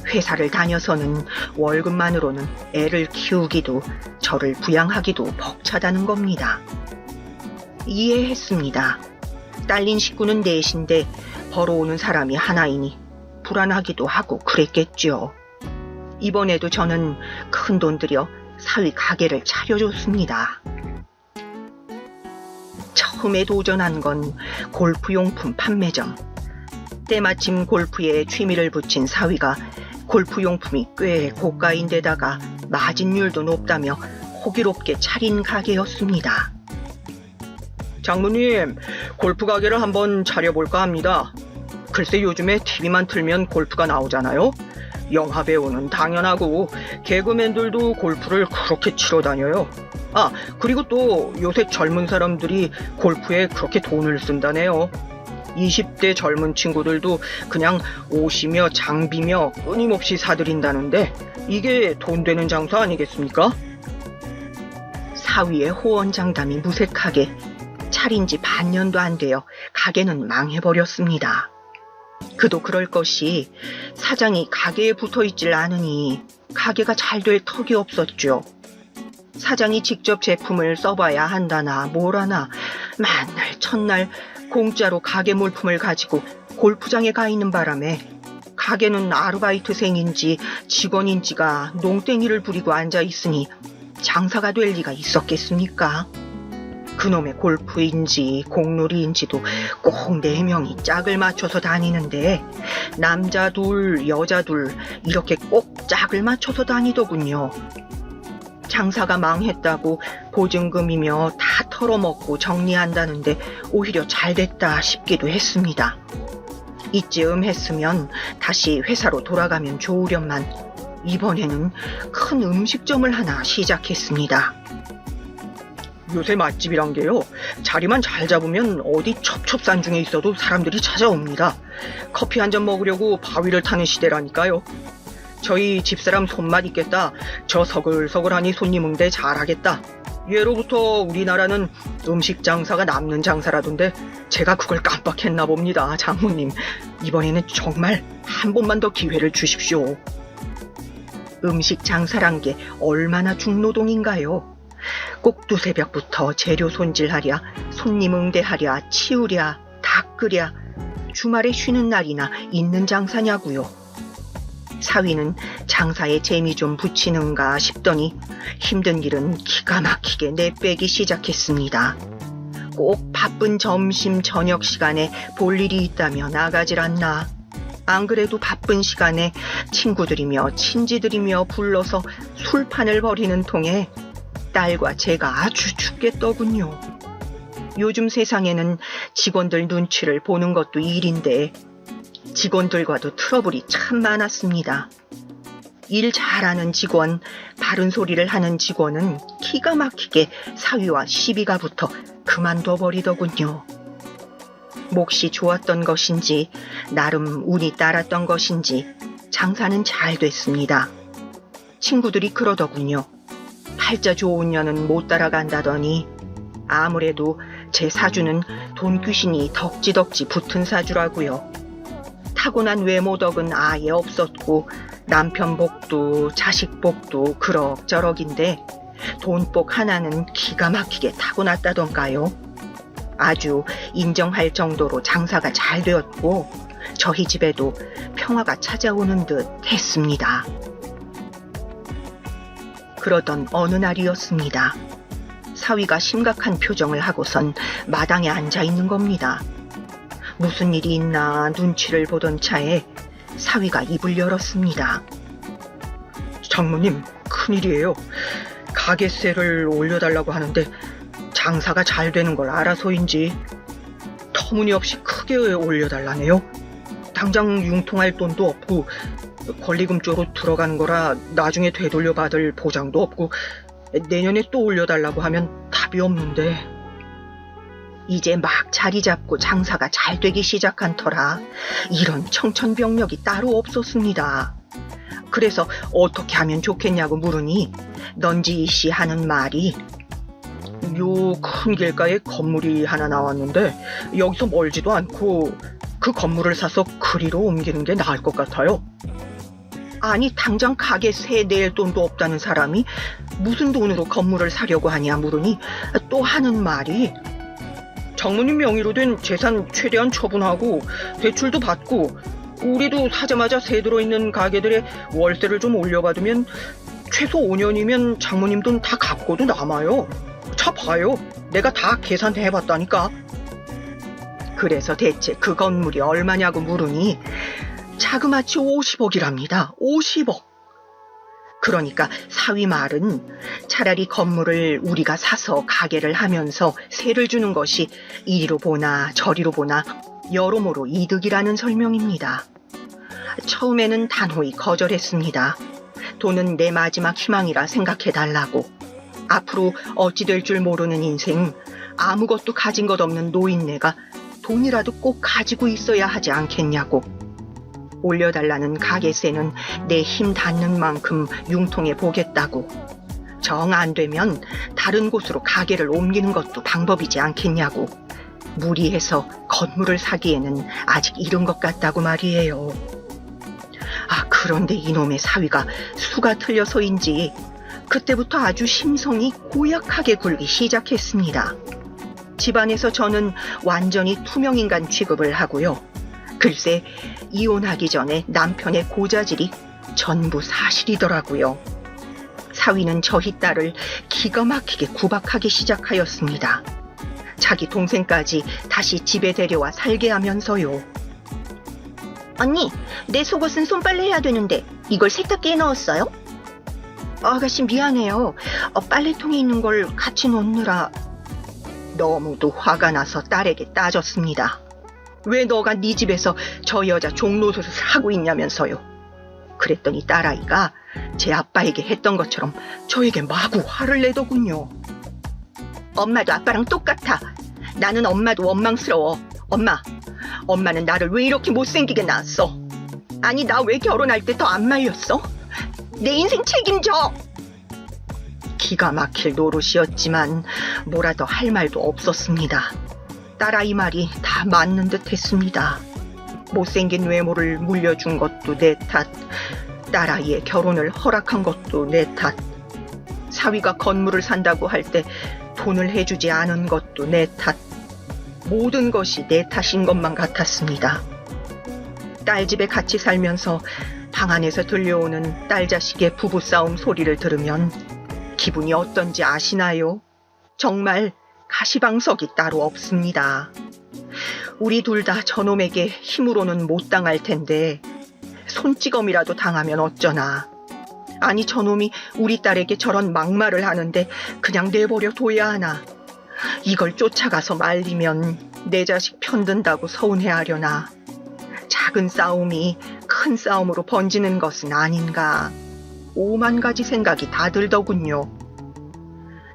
회사를 다녀서는 월급만으로는 애를 키우기도 저를 부양하기도 벅차다는 겁니다. 이해했습니다. 딸린 식구는 넷인데 벌어오는 사람이 하나이니 불안하기도 하고 그랬겠죠. 이번에도 저는 큰돈 들여 사위 가게를 차려줬습니다. 처음에 도전한 건 골프용품 판매점. 때마침 골프에 취미를 붙인 사위가 골프용품이 꽤 고가인데다가 마진율도 높다며 호기롭게 차린 가게였습니다. 장모님, 골프 가게를 한번 차려볼까 합니다. 글쎄 요즘에 TV만 틀면 골프가 나오잖아요. 영화 배우는 당연하고 개그맨들도 골프를 그렇게 치러 다녀요. 아, 그리고 또 요새 젊은 사람들이 골프에 그렇게 돈을 쓴다네요. 20대 젊은 친구들도 그냥 옷이며 장비며 끊임없이 사들인다는데 이게 돈 되는 장사 아니겠습니까? 사위의 호언장담이 무색하게 차린 지 반년도 안 되어 가게는 망해버렸습니다. 그도 그럴 것이 사장이 가게에 붙어있질 않으니 가게가 잘 될 턱이 없었죠. 사장이 직접 제품을 써봐야 한다나 뭐라나 만날 첫날 공짜로 가게 물품을 가지고 골프장에 가 있는 바람에 가게는 아르바이트생인지 직원인지가 농땡이를 부리고 앉아 있으니 장사가 될 리가 있었겠습니까? 그놈의 골프인지 공놀이인지도 꼭 4명이 짝을 맞춰서 다니는데 남자 둘, 여자 둘 이렇게 꼭 짝을 맞춰서 다니더군요. 장사가 망했다고 보증금이며 다 털어먹고 정리한다는데 오히려 잘됐다 싶기도 했습니다. 이쯤 했으면 다시 회사로 돌아가면 좋으련만 이번에는 큰 음식점을 하나 시작했습니다. 요새 맛집이란 게요, 자리만 잘 잡으면 어디 첩첩산 중에 있어도 사람들이 찾아옵니다. 커피 한 잔 먹으려고 바위를 타는 시대라니까요. 저희 집사람 손맛 있겠다, 저 서글서글하니 손님 응대 잘하겠다, 예로부터 우리나라는 음식 장사가 남는 장사라던데 제가 그걸 깜빡했나 봅니다. 장모님, 이번에는 정말 한 번만 더 기회를 주십시오. 음식 장사란 게 얼마나 중노동인가요? 꼭 두새벽부터 재료 손질하랴, 손님 응대하랴, 치우랴, 닦으랴, 주말에 쉬는 날이나 있는 장사냐고요. 사위는 장사에 재미 좀 붙이는가 싶더니 힘든 일은 기가 막히게 내빼기 시작했습니다. 꼭 바쁜 점심 저녁 시간에 볼 일이 있다며 나가질 않나. 안 그래도 바쁜 시간에 친구들이며 친지들이며 불러서 술판을 벌이는 통에 딸과 제가 아주 죽겠더군요. 요즘 세상에는 직원들 눈치를 보는 것도 일인데 직원들과도 트러블이 참 많았습니다. 일 잘하는 직원, 바른 소리를 하는 직원은 기가 막히게 사위와 시비가 붙어 그만둬 버리더군요. 몫이 좋았던 것인지 나름 운이 따랐던 것인지 장사는 잘 됐습니다. 친구들이 그러더군요. 팔자 좋은 년은 못 따라간다더니 아무래도 제 사주는 돈귀신이 덕지덕지 붙은 사주라고요. 타고난 외모 덕은 아예 없었고 남편 복도 자식 복도 그럭저럭인데 돈복 하나는 기가 막히게 타고났다던가요. 아주 인정할 정도로 장사가 잘 되었고 저희 집에도 평화가 찾아오는 듯 했습니다. 그러던 어느 날이었습니다. 사위가 심각한 표정을 하고선 마당에 앉아 있는 겁니다. 무슨 일이 있나 눈치를 보던 차에 사위가 입을 열었습니다. 장모님, 큰일이에요. 가게세를 올려달라고 하는데 장사가 잘 되는 걸 알아서인지 터무니없이 크게 올려달라네요. 당장 융통할 돈도 없고 권리금 쪽으로 들어간 거라 나중에 되돌려 받을 보장도 없고 내년에 또 올려달라고 하면 답이 없는데. 이제 막 자리 잡고 장사가 잘 되기 시작한 터라 이런 청천벽력이 따로 없었습니다. 그래서 어떻게 하면 좋겠냐고 물으니 넌지이 씨 하는 말이 요 큰 길가에 건물이 하나 나왔는데 여기서 멀지도 않고 그 건물을 사서 그리로 옮기는 게 나을 것 같아요. 아니 당장 가게 세 낼 돈도 없다는 사람이 무슨 돈으로 건물을 사려고 하냐 물으니 또 하는 말이 장모님 명의로 된 재산 최대한 처분하고 대출도 받고 우리도 사자마자 새 들어있는 가게들의 월세를 좀 올려받으면 최소 5년이면 장모님 돈 다 갚고도 남아요. 자 봐요. 내가 다 계산해봤다니까. 그래서 대체 그 건물이 얼마냐고 물으니 자그마치 50억이랍니다. 50억. 그러니까 사위 말은 차라리 건물을 우리가 사서 가게를 하면서 세를 주는 것이 이리로 보나 저리로 보나 여러모로 이득이라는 설명입니다. 처음에는 단호히 거절했습니다. 돈은 내 마지막 희망이라 생각해달라고. 앞으로 어찌 될 줄 모르는 인생, 아무것도 가진 것 없는 노인네가 돈이라도 꼭 가지고 있어야 하지 않겠냐고. 올려달라는 가게세는 내 힘 닿는 만큼 융통해 보겠다고. 정 안 되면 다른 곳으로 가게를 옮기는 것도 방법이지 않겠냐고. 무리해서 건물을 사기에는 아직 이른 것 같다고 말이에요. 아, 그런데 이놈의 사위가 수가 틀려서인지 그때부터 아주 심성이 고약하게 굴기 시작했습니다. 집안에서 저는 완전히 투명인간 취급을 하고요. 글쎄 이혼하기 전에 남편의 고자질이 전부 사실이더라고요. 사위는 저희 딸을 기가 막히게 구박하기 시작하였습니다. 자기 동생까지 다시 집에 데려와 살게 하면서요. 언니, 내 속옷은 손빨래 해야 되는데 이걸 세탁기에 넣었어요? 아가씨 미안해요. 빨래통에 있는 걸 같이 놓느라. 너무도 화가 나서 딸에게 따졌습니다. 왜 너가 네 집에서 저 여자 종노릇을 하고 있냐면서요. 그랬더니 딸아이가 제 아빠에게 했던 것처럼 저에게 마구 화를 내더군요. 엄마도 아빠랑 똑같아. 나는 엄마도 원망스러워. 엄마는 나를 왜 이렇게 못생기게 낳았어? 아니, 나 왜 결혼할 때 더 안 말렸어? 내 인생 책임져! 기가 막힐 노릇이었지만 뭐라도 할 말도 없었습니다. 딸아이 말이 다 맞는 듯 했습니다. 못생긴 외모를 물려준 것도 내 탓, 딸아이의 결혼을 허락한 것도 내 탓, 사위가 건물을 산다고 할 때 돈을 해주지 않은 것도 내 탓, 모든 것이 내 탓인 것만 같았습니다. 딸 집에 같이 살면서 방 안에서 들려오는 딸 자식의 부부싸움 소리를 들으면 기분이 어떤지 아시나요? 정말 가시방석이 따로 없습니다. 우리 둘 다 저놈에게 힘으로는 못 당할 텐데 손찌검이라도 당하면 어쩌나. 아니, 저놈이 우리 딸에게 저런 막말을 하는데 그냥 내버려 둬야 하나. 이걸 쫓아가서 말리면 내 자식 편든다고 서운해하려나. 작은 싸움이 큰 싸움으로 번지는 것은 아닌가. 5만 가지 생각이 다 들더군요.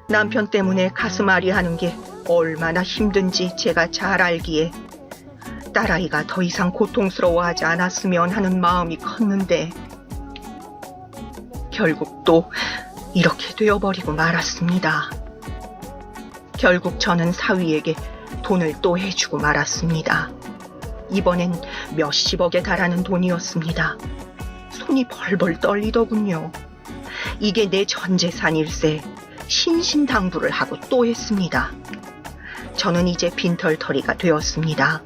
남편 때문에 가슴앓이 하는 게 얼마나 힘든지 제가 잘 알기에 딸아이가 더 이상 고통스러워하지 않았으면 하는 마음이 컸는데 결국 또 이렇게 되어버리고 말았습니다. 결국 저는 사위에게 돈을 또 해주고 말았습니다. 이번엔 몇십억에 달하는 돈이었습니다. 손이 벌벌 떨리더군요. 이게 내 전 재산일세. 신신당부를 하고 또 했습니다. 저는 이제 빈털터리가 되었습니다.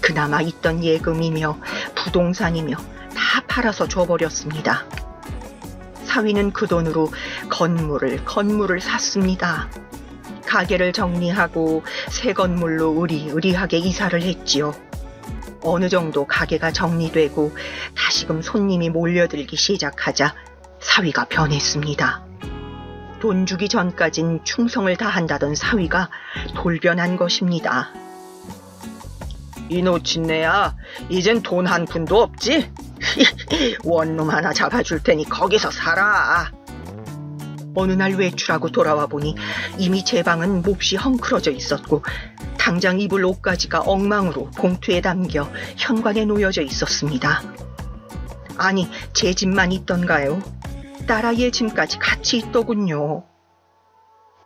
그나마 있던 예금이며 부동산이며 다 팔아서 줘버렸습니다. 사위는 그 돈으로 건물을 샀습니다. 가게를 정리하고 새 건물로 으리으리하게 이사를 했지요. 어느 정도 가게가 정리되고 다시금 손님이 몰려들기 시작하자 사위가 변했습니다. 돈 주기 전까진 충성을 다한다던 사위가 돌변한 것입니다. 이 노친네야, 이젠 돈 한 푼도 없지? 원룸 하나 잡아줄 테니 거기서 살아. 어느 날 외출하고 돌아와 보니 이미 제 방은 몹시 헝클어져 있었고 당장 입을 옷가지가 엉망으로 봉투에 담겨 현관에 놓여져 있었습니다. 아니, 제 집만 있던가요? 딸아이의 짐까지 같이 있더군요.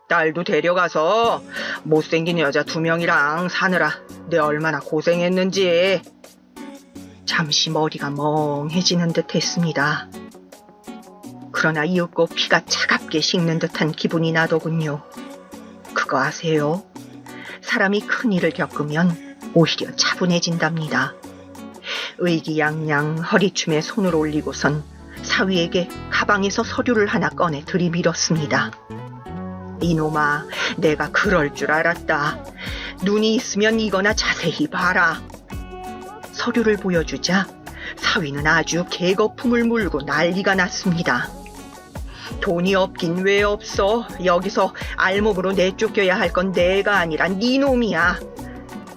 딸도 데려가서 못생긴 여자 2명이랑 사느라 내 얼마나 고생했는지. 잠시 머리가 멍해지는 듯 했습니다. 그러나 이윽고 피가 차갑게 식는 듯한 기분이 나더군요. 그거 아세요? 사람이 큰 일을 겪으면 오히려 차분해진답니다. 의기양양 허리춤에 손을 올리고선 사위에게 가방에서 서류를 하나 꺼내 들이밀었습니다. 이놈아, 내가 그럴 줄 알았다. 눈이 있으면 이거나 자세히 봐라. 서류를 보여주자 사위는 아주 개거품을 물고 난리가 났습니다. 돈이 없긴 왜 없어. 여기서 알몸으로 내쫓겨야 할 건 내가 아니라 네 놈이야.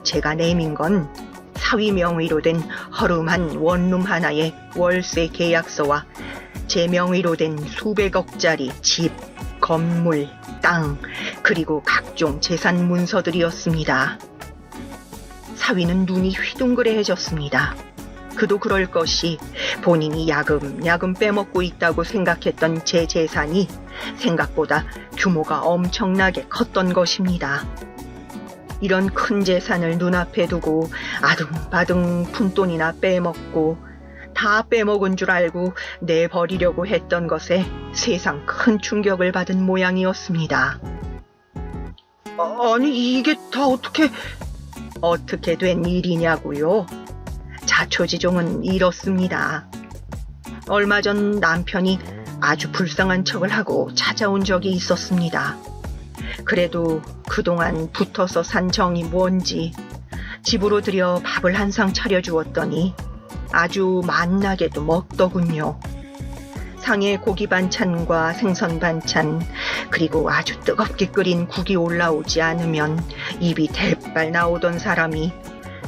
제가 내민 건 사위 명의로 된 허름한 원룸 하나의 월세 계약서와 제 명의로 된 수백억짜리 집, 건물, 땅, 그리고 각종 재산 문서들이었습니다. 사위는 눈이 휘둥그레해졌습니다. 그도 그럴 것이 본인이 야금야금 빼먹고 있다고 생각했던 제 재산이 생각보다 규모가 엄청나게 컸던 것입니다. 이런 큰 재산을 눈앞에 두고 아등바등 푼돈이나 빼먹고 다 빼먹은 줄 알고 내버리려고 했던 것에 세상 큰 충격을 받은 모양이었습니다. 아니, 이게 다 어떻게 된 일이냐고요? 자초지종은 이렇습니다. 얼마 전 남편이 아주 불쌍한 척을 하고 찾아온 적이 있었습니다. 그래도 그동안 붙어서 산 정이 뭔지 집으로 들여 밥을 한 상 차려주었더니 아주 맛나게도 먹더군요. 상에 고기 반찬과 생선 반찬, 그리고 아주 뜨겁게 끓인 국이 올라오지 않으면 입이 대빨 나오던 사람이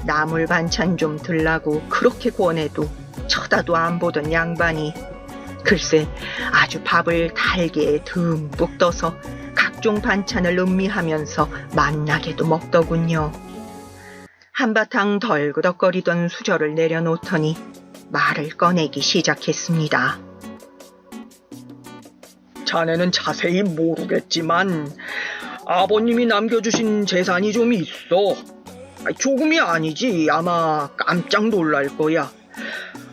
나물 반찬 좀 들라고 그렇게 권해도 쳐다도 안 보던 양반이 글쎄 아주 밥을 달게 듬뿍 떠서 각종 반찬을 음미하면서 맛나게도 먹더군요. 한바탕 덜그덕거리던 수저를 내려놓더니 말을 꺼내기 시작했습니다. 자네는 자세히 모르겠지만 아버님이 남겨주신 재산이 좀 있어. 조금이 아니지. 아마 깜짝 놀랄 거야.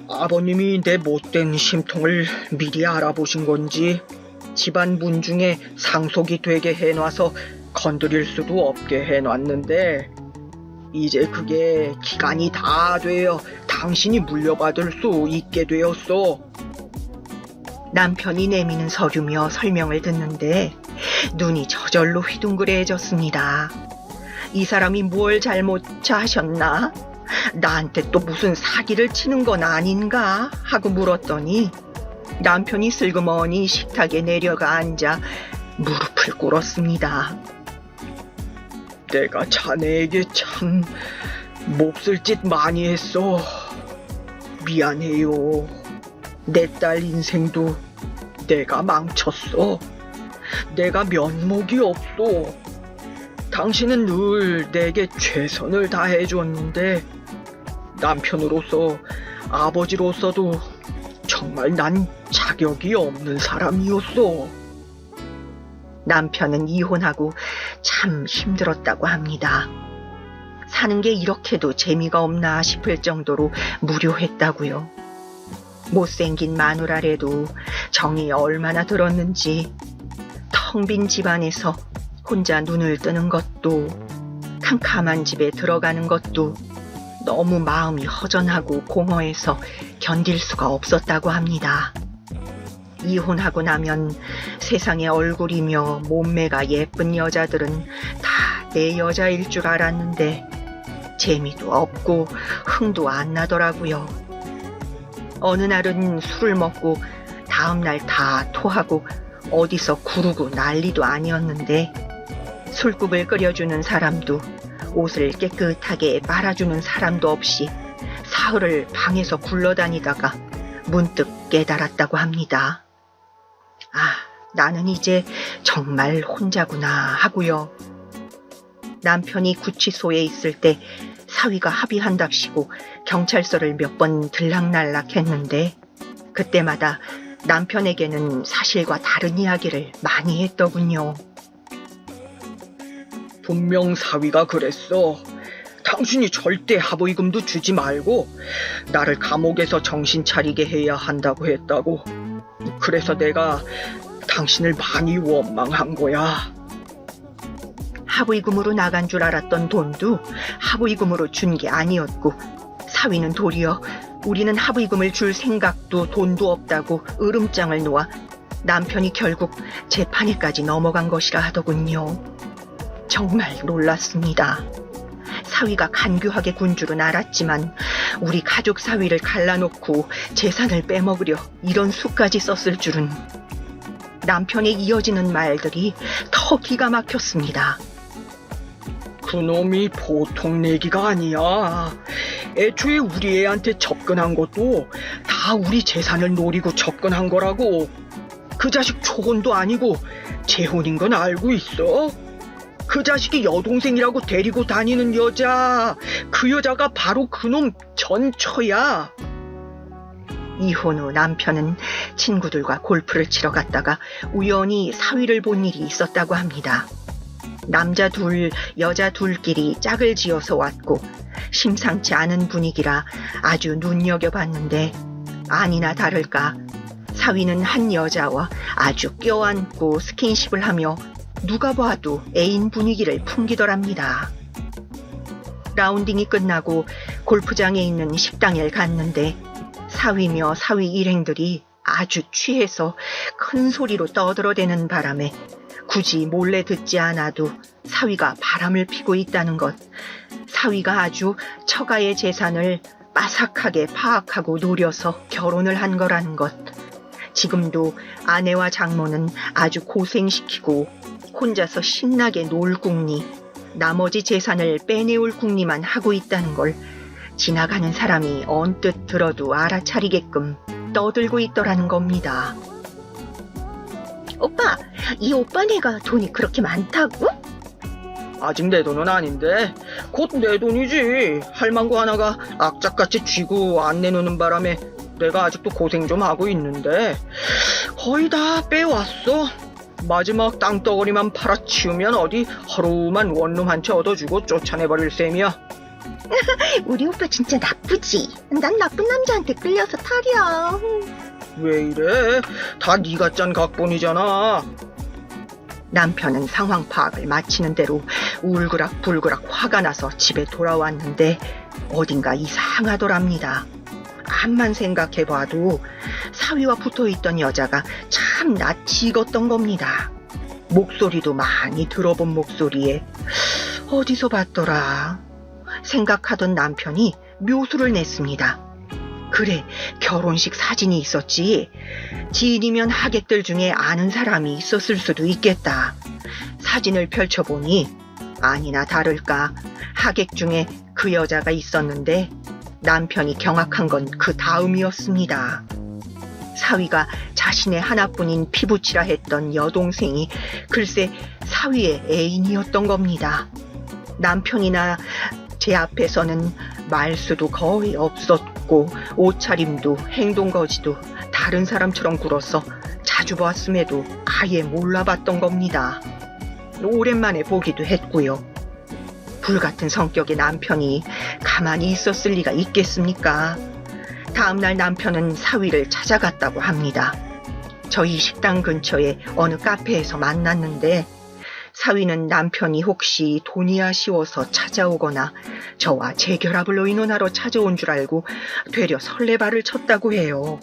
아버님이 내 못된 심통을 미리 알아보신 건지 집안 문 중에 상속이 되게 해놔서 건드릴 수도 없게 해놨는데 이제 그게 기간이 다 되어 당신이 물려받을 수 있게 되었어. 남편이 내미는 서류며 설명을 듣는데 눈이 저절로 휘둥그레해졌습니다. 이 사람이 뭘 잘못 하셨나? 나한테 또 무슨 사기를 치는 건 아닌가? 하고 물었더니 남편이 슬그머니 식탁에 내려가 앉아 무릎을 꿇었습니다. 내가 자네에게 참 몹쓸 짓 많이 했어. 미안해요. 내 딸 인생도 내가 망쳤어. 내가 면목이 없어. 당신은 늘 내게 최선을 다해줬는데 남편으로서 아버지로서도 정말 난 자격이 없는 사람이었어. 남편은 이혼하고 참 힘들었다고 합니다. 사는 게 이렇게도 재미가 없나 싶을 정도로 무료했다고요. 못생긴 마누라래도 정이 얼마나 들었는지 텅 빈 집안에서 혼자 눈을 뜨는 것도 캄캄한 집에 들어가는 것도 너무 마음이 허전하고 공허해서 견딜 수가 없었다고 합니다. 이혼하고 나면 세상의 얼굴이며 몸매가 예쁜 여자들은 다 내 여자일 줄 알았는데 재미도 없고 흥도 안 나더라고요. 어느 날은 술을 먹고 다음날 다 토하고 어디서 구르고 난리도 아니었는데 술국을 끓여주는 사람도 옷을 깨끗하게 빨아주는 사람도 없이 사흘을 방에서 굴러다니다가 문득 깨달았다고 합니다. 아, 나는 이제 정말 혼자구나 하고요. 남편이 구치소에 있을 때 사위가 합의한답시고 경찰서를 몇 번 들락날락 했는데 그때마다 남편에게는 사실과 다른 이야기를 많이 했더군요. 분명 사위가 그랬어. 당신이 절대 합의금도 주지 말고 나를 감옥에서 정신 차리게 해야 한다고 했다고. 그래서 내가 당신을 많이 원망한 거야. 합의금으로 나간 줄 알았던 돈도 합의금으로 준 게 아니었고 사위는 도리어 우리는 합의금을 줄 생각도 돈도 없다고 으름장을 놓아 남편이 결국 재판에까지 넘어간 것이라 하더군요. 정말 놀랐습니다. 사위가 간교하게 군 줄은 알았지만 우리 가족 사위를 갈라놓고 재산을 빼먹으려 이런 수까지 썼을 줄은. 남편의 이어지는 말들이 더 기가 막혔습니다. 그놈이 보통 내기가 아니야. 애초에 우리 애한테 접근한 것도 다 우리 재산을 노리고 접근한 거라고. 그 자식 초혼도 아니고 재혼인 건 알고 있어? 그 자식이 여동생이라고 데리고 다니는 여자, 그 여자가 바로 그놈 전처야. 이혼 후 남편은 친구들과 골프를 치러 갔다가 우연히 사위를 본 일이 있었다고 합니다. 남자 둘, 여자 둘끼리 짝을 지어서 왔고 심상치 않은 분위기라 아주 눈여겨봤는데 아니나 다를까 사위는 한 여자와 아주 껴안고 스킨십을 하며 누가 봐도 애인 분위기를 풍기더랍니다. 라운딩이 끝나고 골프장에 있는 식당에 갔는데 사위며 사위 일행들이 아주 취해서 큰 소리로 떠들어대는 바람에 굳이 몰래 듣지 않아도 사위가 바람을 피고 있다는 것, 사위가 아주 처가의 재산을 빠삭하게 파악하고 노려서 결혼을 한 거라는 것, 지금도 아내와 장모는 아주 고생시키고 혼자서 신나게 놀 궁리, 나머지 재산을 빼내올 궁리만 하고 있다는 걸 지나가는 사람이 언뜻 들어도 알아차리게끔 떠들고 있더라는 겁니다. 오빠, 이 오빠네가 돈이 그렇게 많다고? 아직 내 돈은 아닌데 곧 내 돈이지. 할망구 하나가 악착같이 쥐고 안 내놓는 바람에 내가 아직도 고생 좀 하고 있는데 거의 다 빼왔어. 마지막 땅덩어리만 팔아치우면 어디 하루만 원룸 한 채 얻어주고 쫓아내버릴 셈이야. 우리 오빠 진짜 나쁘지? 난 나쁜 남자한테 끌려서 탈이야. 왜 이래? 다 네가 짠 각본이잖아. 남편은 상황 파악을 마치는 대로 울그락불그락 화가 나서 집에 돌아왔는데 어딘가 이상하더랍니다. 암만 생각해봐도 사위와 붙어있던 여자가 참 낯이 익었던 겁니다. 목소리도 많이 들어본 목소리에 어디서 봤더라 생각하던 남편이 묘수를 냈습니다. 그래, 결혼식 사진이 있었지. 지인이면 하객들 중에 아는 사람이 있었을 수도 있겠다. 사진을 펼쳐보니 아니나 다를까 하객 중에 그 여자가 있었는데 남편이 경악한 건 그 다음이었습니다. 사위가 자신의 하나뿐인 피부치라 했던 여동생이 글쎄 사위의 애인이었던 겁니다. 남편이나 제 앞에서는 말수도 거의 없었고 옷차림도 행동거지도 다른 사람처럼 굴어서 자주 봤음에도 아예 몰라봤던 겁니다. 오랜만에 보기도 했고요. 불같은 성격의 남편이 가만히 있었을 리가 있겠습니까? 다음날 남편은 사위를 찾아갔다고 합니다. 저희 식당 근처에 어느 카페에서 만났는데 사위는 남편이 혹시 돈이 아쉬워서 찾아오거나 저와 재결합을 의논하러 찾아온 줄 알고 되려 설레발을 쳤다고 해요.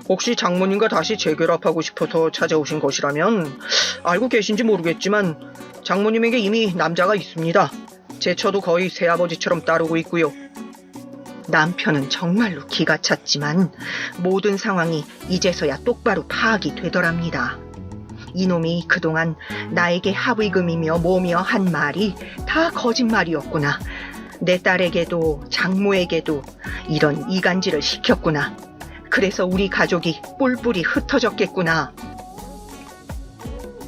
혹시 장모님과 다시 재결합하고 싶어서 찾아오신 것이라면 알고 계신지 모르겠지만 장모님에게 이미 남자가 있습니다. 제 처도 거의 새아버지처럼 따르고 있고요. 남편은 정말로 기가 찼지만 모든 상황이 이제서야 똑바로 파악이 되더랍니다. 이놈이 그동안 나에게 합의금이며 뭐며 한 말이 다 거짓말이었구나. 내 딸에게도 장모에게도 이런 이간질을 시켰구나. 그래서 우리 가족이 뿔뿔이 흩어졌겠구나.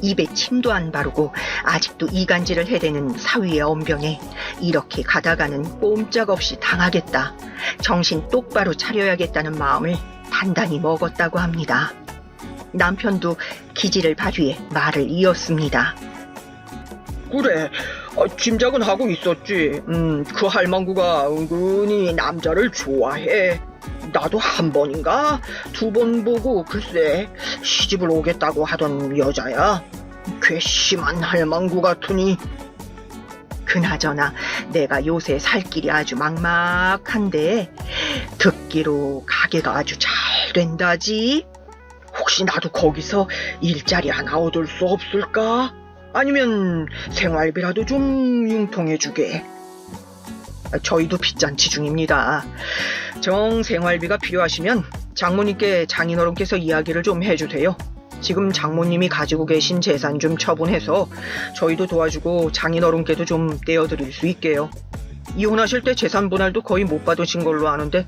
입에 침도 안 바르고 아직도 이간질을 해대는 사위의 언변에 이렇게 가다가는 꼼짝없이 당하겠다. 정신 똑바로 차려야겠다는 마음을 단단히 먹었다고 합니다. 남편도 기지를 발휘해 말을 이었습니다. 그래, 짐작은 하고 있었지. 그 할망구가 은근히 남자를 좋아해. 나도 한 번인가 두 번 보고 글쎄 시집을 오겠다고 하던 여자야. 괘씸한 할망구 같으니. 그나저나 내가 요새 살 길이 아주 막막한데 듣기로 가게가 아주 잘 된다지. 혹시 나도 거기서 일자리 하나 얻을 수 없을까? 아니면 생활비라도 좀 융통해주게. 저희도 빚잔치 중입니다. 정 생활비가 필요하시면 장모님께 장인어른께서 이야기를 좀 해주세요. 지금 장모님이 가지고 계신 재산 좀 처분해서 저희도 도와주고 장인어른께도 좀 떼어드릴 수 있게요. 이혼하실 때 재산 분할도 거의 못 받으신 걸로 아는데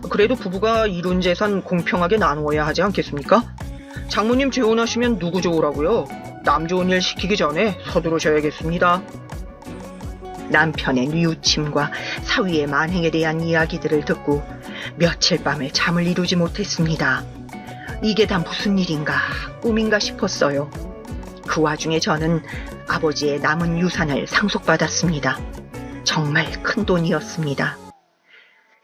그래도 부부가 이룬 재산 공평하게 나누어야 하지 않겠습니까? 장모님 재혼하시면 누구 좋으라고요? 남 좋은 일 시키기 전에 서두르셔야겠습니다. 남편의 뉘우침과 사위의 만행에 대한 이야기들을 듣고 며칠 밤을 잠을 이루지 못했습니다. 이게 다 무슨 일인가, 꿈인가 싶었어요. 그 와중에 저는 아버지의 남은 유산을 상속받았습니다. 정말 큰 돈이었습니다.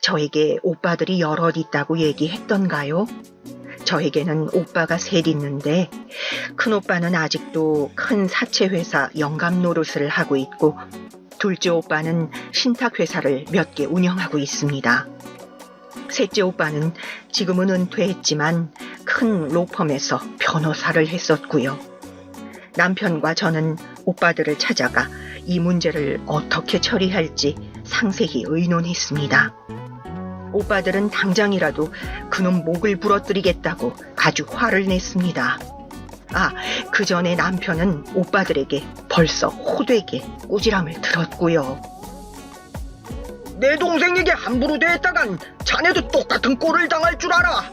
저에게 오빠들이 여럿 있다고 얘기했던가요? 저에게는 오빠가 셋 있는데 큰오빠는 아직도 큰 사채회사 영감 노릇을 하고 있고 둘째 오빠는 신탁회사를 몇 개 운영하고 있습니다. 셋째 오빠는 지금은 은퇴했지만 큰 로펌에서 변호사를 했었고요. 남편과 저는 오빠들을 찾아가 이 문제를 어떻게 처리할지 상세히 의논했습니다. 오빠들은 당장이라도 그놈 목을 부러뜨리겠다고 아주 화를 냈습니다. 그 전에 남편은 오빠들에게 벌써 호되게 꾸지람을 들었고요. 내 동생에게 함부로 대했다간 자네도 똑같은 꼴을 당할 줄 알아.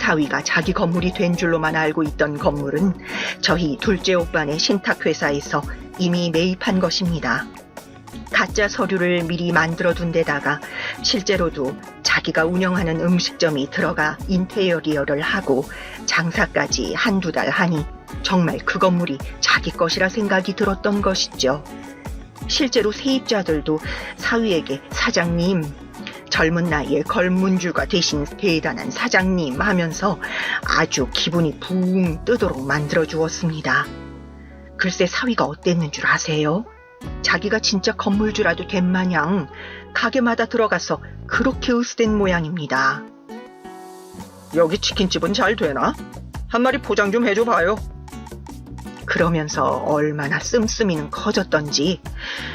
사위가 자기 건물이 된 줄로만 알고 있던 건물은 저희 둘째 오빠네 신탁회사에서 이미 매입한 것입니다. 가짜 서류를 미리 만들어둔 데다가 실제로도 자기가 운영하는 음식점이 들어가 인테리어를 하고 장사까지 한두 달 하니 정말 그 건물이 자기 것이라 생각이 들었던 것이죠. 실제로 세입자들도 사위에게 사장님, 젊은 나이에 걸문주가 되신 대단한 사장님 하면서 아주 기분이 붕 뜨도록 만들어주었습니다. 글쎄 사위가 어땠는 줄 아세요? 자기가 진짜 건물주라도 된 마냥 가게마다 들어가서 그렇게 으스댄 모양입니다. 여기 치킨집은 잘 되나? 한 마리 포장 좀 해줘 봐요. 그러면서 얼마나 씀씀이는 커졌던지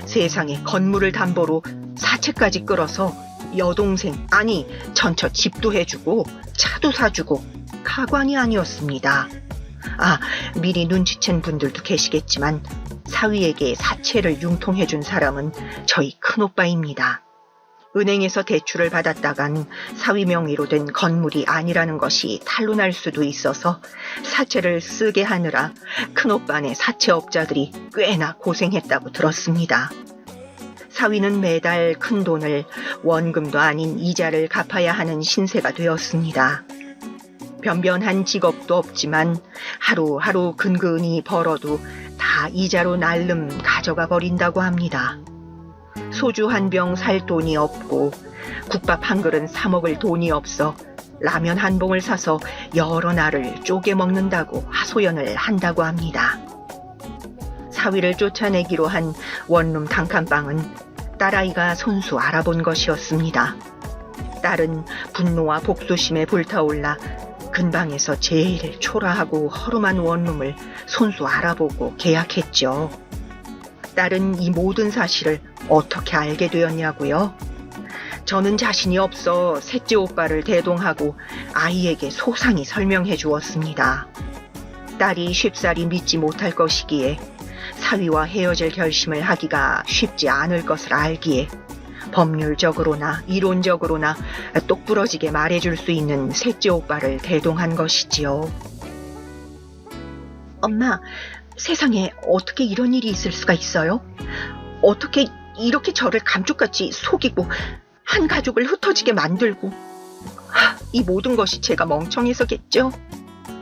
세상에 건물을 담보로 사채까지 끌어서 여동생, 아니 전처 집도 해주고 차도 사주고 가관이 아니었습니다. 미리 눈치챈 분들도 계시겠지만 사위에게 사채를 융통해준 사람은 저희 큰오빠입니다. 은행에서 대출을 받았다간 사위 명의로 된 건물이 아니라는 것이 탄로날 수도 있어서 사채를 쓰게 하느라 큰오빠네 사채업자들이 꽤나 고생했다고 들었습니다. 사위는 매달 큰 돈을 원금도 아닌 이자를 갚아야 하는 신세가 되었습니다. 변변한 직업도 없지만 하루하루 근근히 벌어도 다 이자로 날름 가져가 버린다고 합니다. 소주 한 병 살 돈이 없고 국밥 한 그릇 사 먹을 돈이 없어 라면 한 봉을 사서 여러 날을 쪼개 먹는다고 하소연을 한다고 합니다. 사위를 쫓아내기로 한 원룸 단칸방은 딸아이가 손수 알아본 것이었습니다. 딸은 분노와 복수심에 불타올라 근방에서 제일 초라하고 허름한 원룸을 손수 알아보고 계약했죠. 딸은 이 모든 사실을 어떻게 알게 되었냐고요? 저는 자신이 없어 셋째 오빠를 대동하고 아이에게 소상히 설명해 주었습니다. 딸이 쉽사리 믿지 못할 것이기에 사위와 헤어질 결심을 하기가 쉽지 않을 것을 알기에 법률적으로나 이론적으로나 똑부러지게 말해줄 수 있는 셋째 오빠를 대동한 것이지요. 엄마, 세상에 어떻게 이런 일이 있을 수가 있어요? 어떻게 이렇게 저를 감쪽같이 속이고 한 가족을 흩어지게 만들고 이 모든 것이 제가 멍청해서겠죠?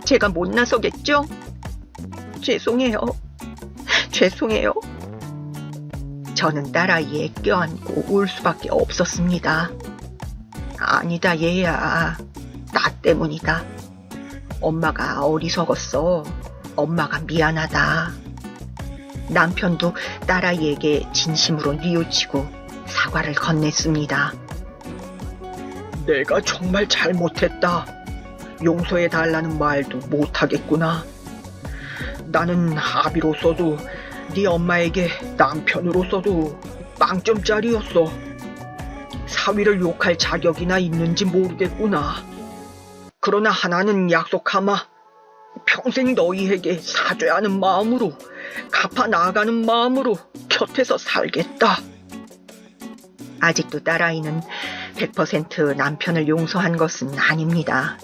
제가 못나서겠죠? 죄송해요. 죄송해요. 저는 딸아이에 껴안고 울 수밖에 없었습니다. 아니다 얘야. 나 때문이다. 엄마가 어리석었어. 엄마가 미안하다. 남편도 딸아이에게 진심으로 뉘우치고 사과를 건넸습니다. 내가 정말 잘못했다. 용서해달라는 말도 못하겠구나. 나는 아비로서도 네 엄마에게 남편으로서도 빵점짜리였어. 사위를 욕할 자격이나 있는지 모르겠구나. 그러나 하나는 약속하마. 평생 너희에게 사죄하는 마음으로, 갚아 나아가는 마음으로 곁에서 살겠다. 아직도 딸아이는 100% 남편을 용서한 것은 아닙니다.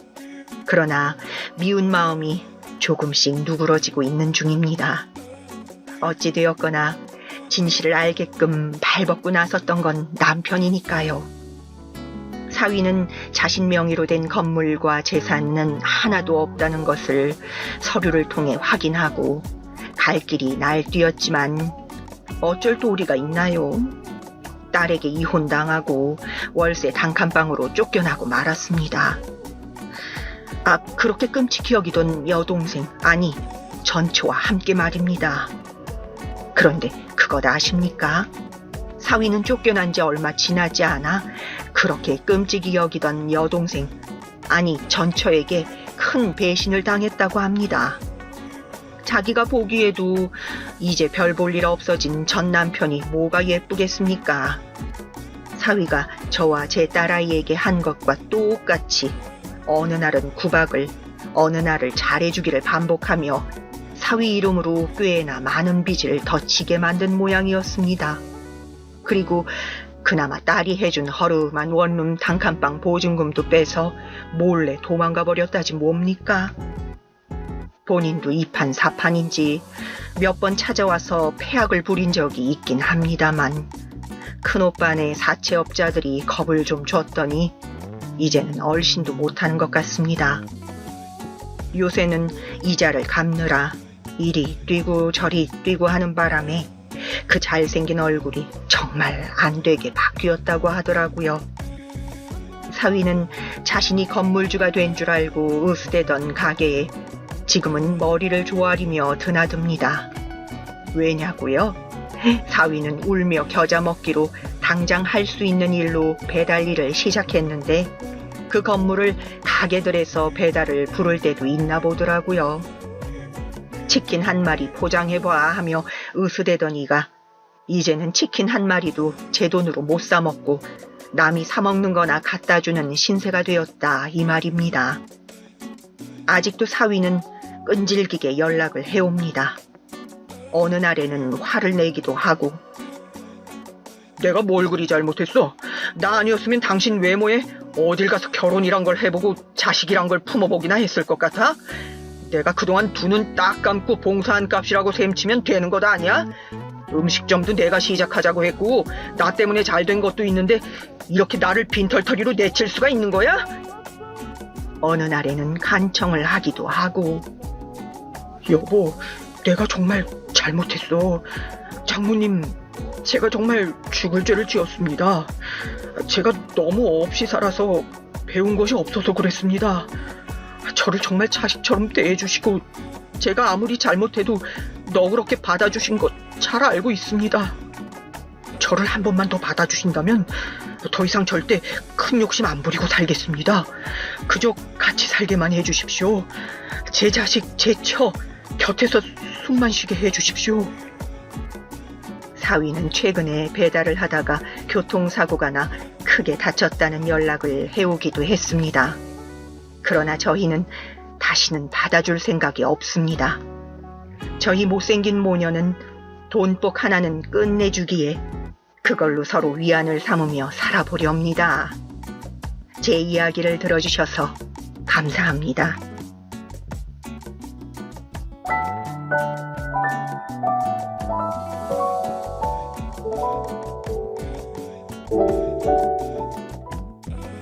그러나 미운 마음이 조금씩 누그러지고 있는 중입니다. 어찌되었거나 진실을 알게끔 발벗고 나섰던 건 남편이니까요. 사위는 자신 명의로 된 건물과 재산은 하나도 없다는 것을 서류를 통해 확인하고 갈 길이 날뛰었지만 어쩔 도리가 있나요? 딸에게 이혼당하고 월세 단칸방으로 쫓겨나고 말았습니다. 그렇게 끔찍히 여기던 여동생, 아니 전처와 함께 말입니다. 그런데 그것 아십니까? 사위는 쫓겨난 지 얼마 지나지 않아 그렇게 끔찍이 여기던 여동생, 아니 전처에게 큰 배신을 당했다고 합니다. 자기가 보기에도 이제 별 볼 일 없어진 전 남편이 뭐가 예쁘겠습니까? 사위가 저와 제 딸아이에게 한 것과 똑같이 어느 날은 구박을, 어느 날을 잘해주기를 반복하며 사위 이름으로 꽤나 많은 빚을 더 지게 만든 모양이었습니다. 그리고 그나마 딸이 해준 허름한 원룸 단칸방 보증금도 빼서 몰래 도망가 버렸다지 뭡니까? 본인도 이판사판인지 몇 번 찾아와서 폐악을 부린 적이 있긴 합니다만 큰오빠네 사채업자들이 겁을 좀 줬더니 이제는 얼씬도 못하는 것 같습니다. 요새는 이자를 갚느라 이리 뛰고 저리 뛰고 하는 바람에 그 잘생긴 얼굴이 정말 안 되게 바뀌었다고 하더라고요. 사위는 자신이 건물주가 된 줄 알고 으스대던 가게에 지금은 머리를 조아리며 드나듭니다. 왜냐고요? 사위는 울며 겨자 먹기로 당장 할 수 있는 일로 배달 일을 시작했는데 그 건물을 가게들에서 배달을 부를 때도 있나 보더라고요. 치킨 한 마리 포장해봐 하며 으스대던 이가 이제는 치킨 한 마리도 제 돈으로 못 사 먹고 남이 사 먹는 거나 갖다 주는 신세가 되었다 이 말입니다. 아직도 사위는 끈질기게 연락을 해옵니다. 어느 날에는 화를 내기도 하고 내가 뭘 그리 잘못했어? 나 아니었으면 당신 외모에 어딜 가서 결혼이란 걸 해보고 자식이란 걸 품어보기나 했을 것 같아? 내가 그동안 두 눈 딱 감고 봉사한 값이라고 셈치면 되는 것 아니야? 음식점도 내가 시작하자고 했고 나 때문에 잘 된 것도 있는데 이렇게 나를 빈털터리로 내칠 수가 있는 거야? 어느 날에는 간청을 하기도 하고 여보, 내가 정말 잘못했어. 장모님, 제가 정말 죽을 죄를 지었습니다. 제가 너무 없이 살아서 배운 것이 없어서 그랬습니다. 저를 정말 자식처럼 대해주시고 제가 아무리 잘못해도 너그럽게 받아주신 것 잘 알고 있습니다. 저를 한 번만 더 받아주신다면 더 이상 절대 큰 욕심 안 부리고 살겠습니다. 그저 같이 살게만 해주십시오. 제 자식, 제 처 곁에서 숨만 쉬게 해주십시오. 사위는 최근에 배달을 하다가 교통사고가 나 크게 다쳤다는 연락을 해오기도 했습니다. 그러나 저희는 다시는 받아줄 생각이 없습니다. 저희 못생긴 모녀는 돈복 하나는 끝내주기에 그걸로 서로 위안을 삼으며 살아보렵니다. 제 이야기를 들어주셔서 감사합니다.